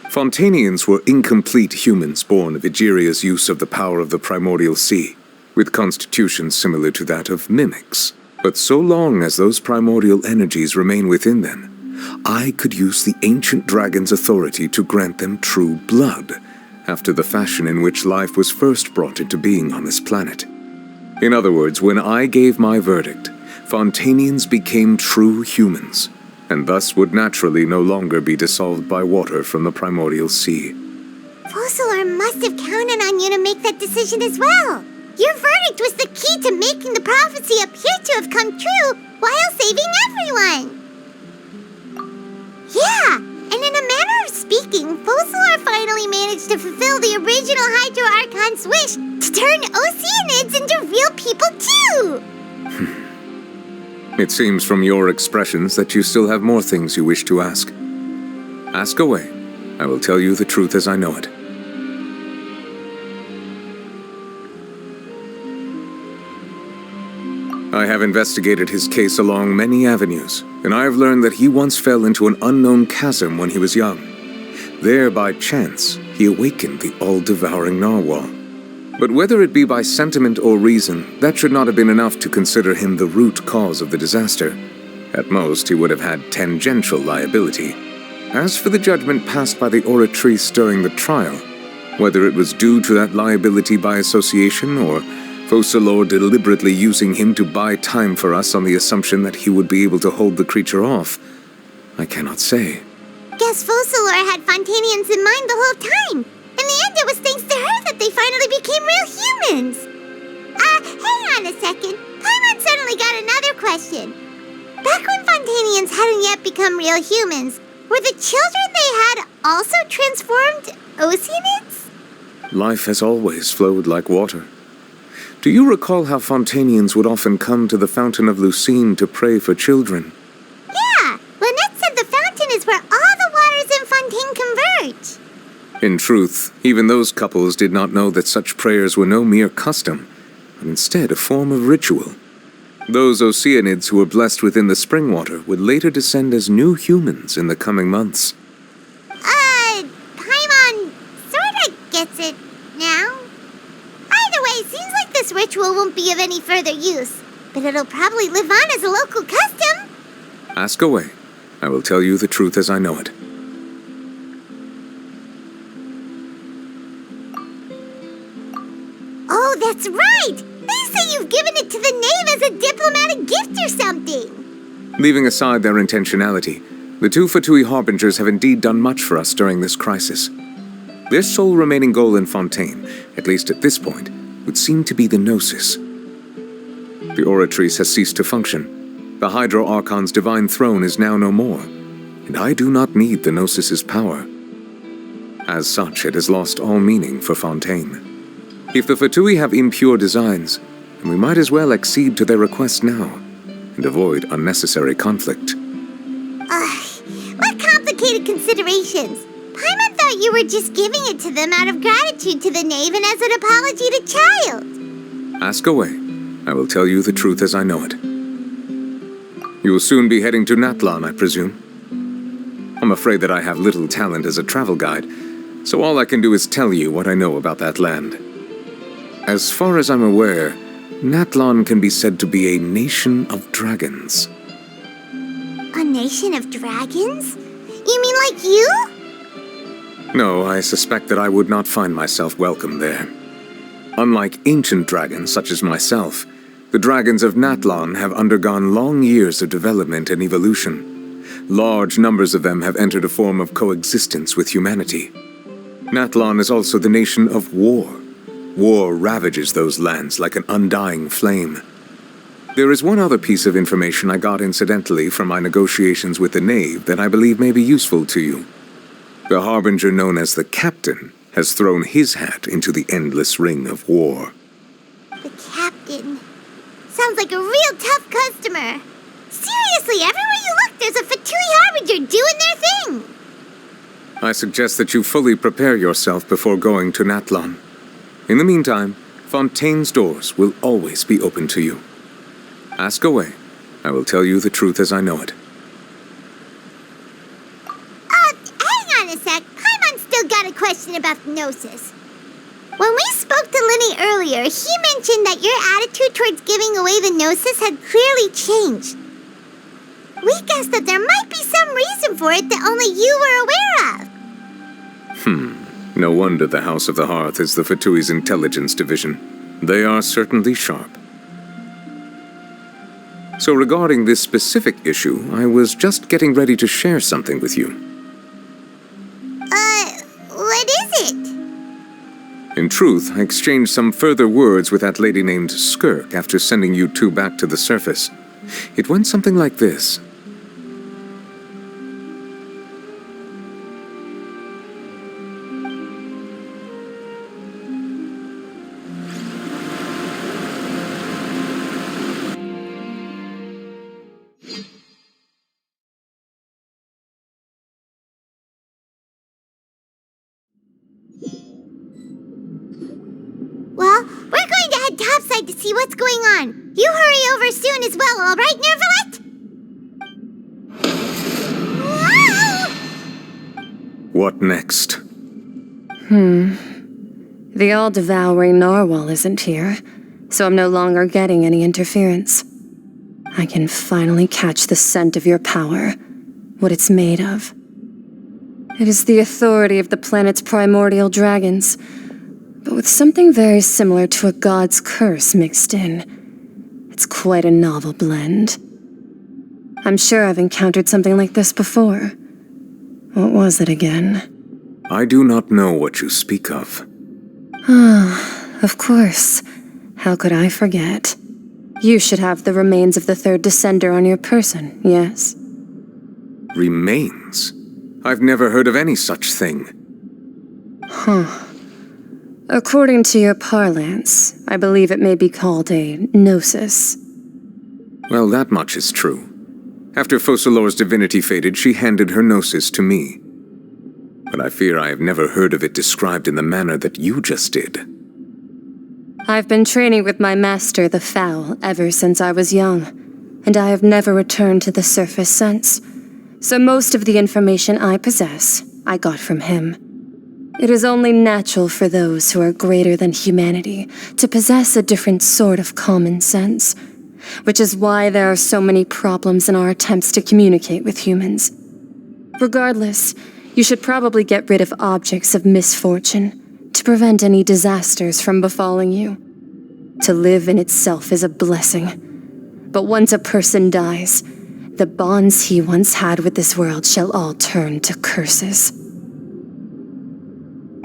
Fontainians were incomplete humans born of Egeria's use of the power of the primordial sea, with constitutions similar to that of mimics. But so long as those primordial energies remain within them, I could use the ancient dragon's authority to grant them true blood, after the fashion in which life was first brought into being on this planet. In other words, when I gave my verdict, Fontainians became true humans, and thus would naturally no longer be dissolved by water from the primordial sea. Focalor must have counted on you to make that decision as well. Your verdict was the key to making the prophecy appear to have come true while saving everyone. Yeah, and in a manner of speaking, Focalor finally managed to fulfill the original Hydro Archon's wish to turn Oceanids into real people too! It seems from your expressions that you still have more things you wish to ask. Ask away. I will tell you the truth as I know it. I have investigated his case along many avenues, and I have learned that he once fell into an unknown chasm when he was young. There, by chance, he awakened the all-devouring narwhal. But whether it be by sentiment or reason, that should not have been enough to consider him the root cause of the disaster. At most, he would have had tangential liability. As for the judgment passed by the oratrice during the trial, whether it was due to that liability by association or Focalor deliberately using him to buy time for us on the assumption that he would be able to hold the creature off, I cannot say. Guess Focalor had Fontainians in mind the whole time. In the end, it was thanks to her that they finally became real humans. Hang on a second. Paimon suddenly got another question. Back when Fontainians hadn't yet become real humans, were the children they had also transformed Oceanids? Life has always flowed like water. Do you recall how Fontainians would often come to the Fountain of Lucine to pray for children? Yeah, Lynette said the fountain is where all the waters in Fontaine converge. In truth, even those couples did not know that such prayers were no mere custom, but instead a form of ritual. Those Oceanids who were blessed within the spring water would later descend as new humans in the coming months. Paimon sorta gets it now. Either way, seems like this ritual won't be of any further use, but it'll probably live on as a local custom. Ask away. I will tell you the truth as I know it. Oh, that's right! They say you've given it to the knave as a diplomatic gift or something. Leaving aside their intentionality, the two Fatui Harbingers have indeed done much for us during this crisis. Their sole remaining goal in Fontaine, at least at this point, would seem to be the Gnosis. The Oratrice has ceased to function. The Hydro Archon's divine throne is now no more, and I do not need the Gnosis's power. As such, it has lost all meaning for Fontaine. If the Fatui have impure designs, then we might as well accede to their request now, and avoid unnecessary conflict. What complicated considerations! Paimon thought you were just giving it to them out of gratitude to the knave and as an apology to Child. Ask away. I will tell you the truth as I know it. You will soon be heading to Natlan, I presume. I'm afraid that I have little talent as a travel guide, so all I can do is tell you what I know about that land. As far as I'm aware, Natlan can be said to be a nation of dragons. A nation of dragons? You mean like you? No, I suspect that I would not find myself welcome there. Unlike ancient dragons such as myself, the dragons of Natlan have undergone long years of development and evolution. Large numbers of them have entered a form of coexistence with humanity. Natlan is also the nation of war. War ravages those lands like an undying flame. There is one other piece of information I got incidentally from my negotiations with the Knave that I believe may be useful to you. The harbinger known as the Captain has thrown his hat into the endless ring of war. The Captain. Sounds like a real tough customer. Seriously, everywhere you look, there's a Fatui Harbinger doing their thing. I suggest that you fully prepare yourself before going to Natlan. In the meantime, Fontaine's doors will always be open to you. Ask away. I will tell you the truth as I know it. Hang on a sec. Paimon's still got a question about the Gnosis. When we spoke to Linny earlier, he mentioned that your attitude towards giving away the Gnosis had clearly changed. We guessed that there might be some reason for it that only you were aware of. No wonder the House of the Hearth is the Fatui's intelligence division. They are certainly sharp. So regarding this specific issue, I was just getting ready to share something with you. What is it? In truth, I exchanged some further words with that lady named Skirk after sending you two back to the surface. It went something like this. Well, we're going to head topside to see what's going on. You hurry over soon as well, all right, Nervalet? Whoa! What next? The all-devouring narwhal isn't here, so I'm no longer getting any interference. I can finally catch the scent of your power, what it's made of. It is the authority of the planet's primordial dragons, but with something very similar to a god's curse mixed in. It's quite a novel blend. I'm sure I've encountered something like this before. What was it again? I do not know what you speak of. Of course. How could I forget? You should have the remains of the third descender on your person, yes? Remains? I've never heard of any such thing. According to your parlance, I believe it may be called a gnosis. Well, that much is true. After Focalor's divinity faded, she handed her gnosis to me. But I fear I have never heard of it described in the manner that you just did. I've been training with my master, the Foul, ever since I was young, and I have never returned to the surface since. So most of the information I possess, I got from him. It is only natural for those who are greater than humanity to possess a different sort of common sense, which is why there are so many problems in our attempts to communicate with humans. Regardless, you should probably get rid of objects of misfortune to prevent any disasters from befalling you. To live in itself is a blessing, but once a person dies, the bonds he once had with this world shall all turn to curses.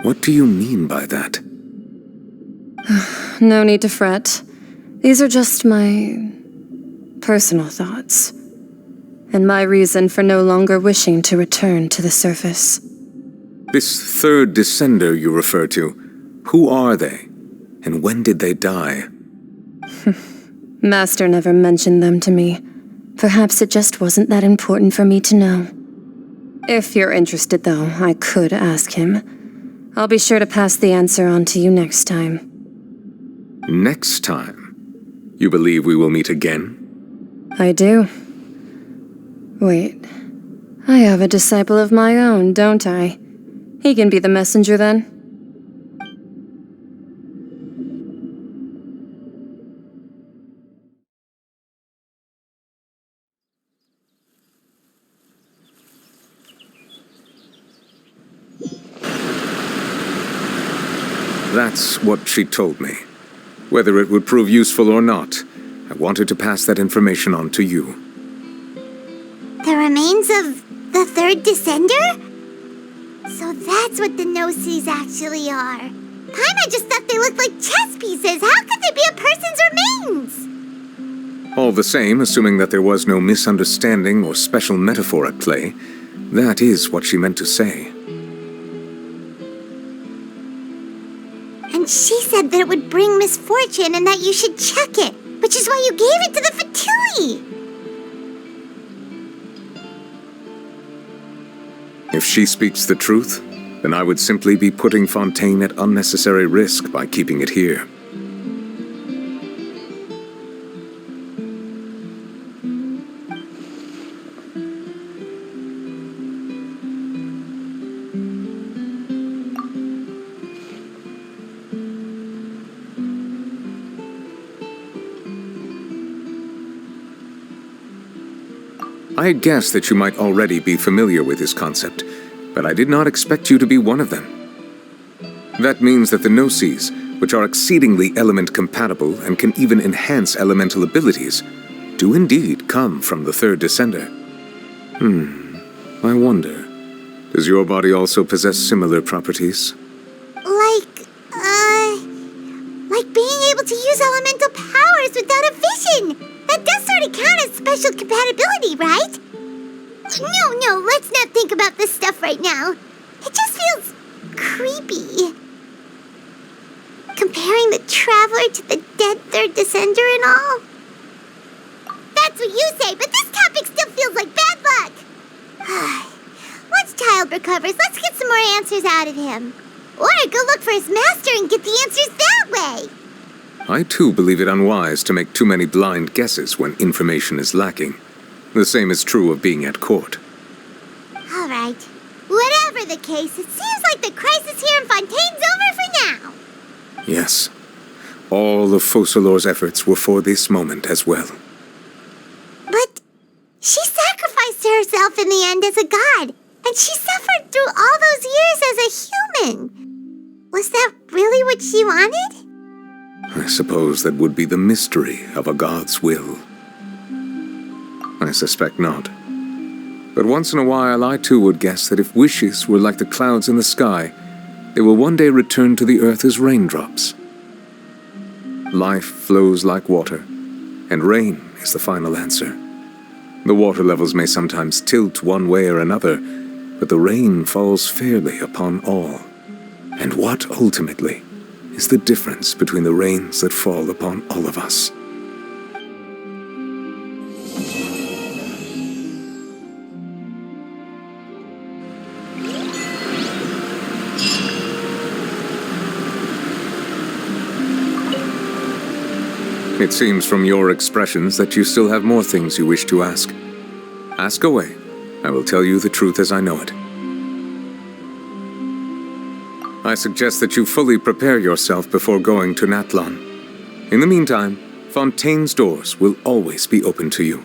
What do you mean by that? No need to fret. These are just my personal thoughts, and my reason for no longer wishing to return to the surface. This third descender you refer to, who are they? And when did they die? Master never mentioned them to me. Perhaps it just wasn't that important for me to know. If you're interested, though, I could ask him. I'll be sure to pass the answer on to you next time. Next time, you believe we will meet again? I do. Wait. I have a disciple of my own, don't I? He can be the messenger then. That's what she told me. Whether it would prove useful or not, I wanted to pass that information on to you. The remains of the third descender? So that's what the Gnosis actually are. Paimon just thought they looked like chess pieces. How could they be a person's remains? All the same, assuming that there was no misunderstanding or special metaphor at play, that is what she meant to say. And she said that it would bring misfortune and that you should check it, which is why you gave it to the Fatui. If she speaks the truth, then I would simply be putting Fontaine at unnecessary risk by keeping it here. I had guessed that you might already be familiar with this concept, but I did not expect you to be one of them. That means that the Gnosis, which are exceedingly element-compatible and can even enhance elemental abilities, do indeed come from the third descender. I wonder, does your body also possess similar properties? Like being able to use elemental powers without a vision! That does sort of count as special compatibility, right? No, let's not think about this stuff right now. It just feels creepy. Comparing the Traveler to the dead third descender and all. That's what you say, but this topic still feels like bad luck. Once Child recovers, let's get some more answers out of him. Or go look for his master and get the answers that way. I too believe it unwise to make too many blind guesses when information is lacking. The same is true of being at court. All right. Whatever the case, it seems like the crisis here in Fontaine's over for now. Yes. All of Focalor's efforts were for this moment as well. But she sacrificed herself in the end as a god, and she suffered through all those years as a human. Was that really what she wanted? I suppose that would be the mystery of a god's will. I suspect not. But once in a while I too would guess that if wishes were like the clouds in the sky, they will one day return to the earth as raindrops. Life flows like water, and rain is the final answer. The water levels may sometimes tilt one way or another, but the rain falls fairly upon all. And what, ultimately, is the difference between the rains that fall upon all of us? It seems from your expressions that you still have more things you wish to ask. Ask away. I will tell you the truth as I know it. I suggest that you fully prepare yourself before going to Nathlon. In the meantime, Fontaine's doors will always be open to you.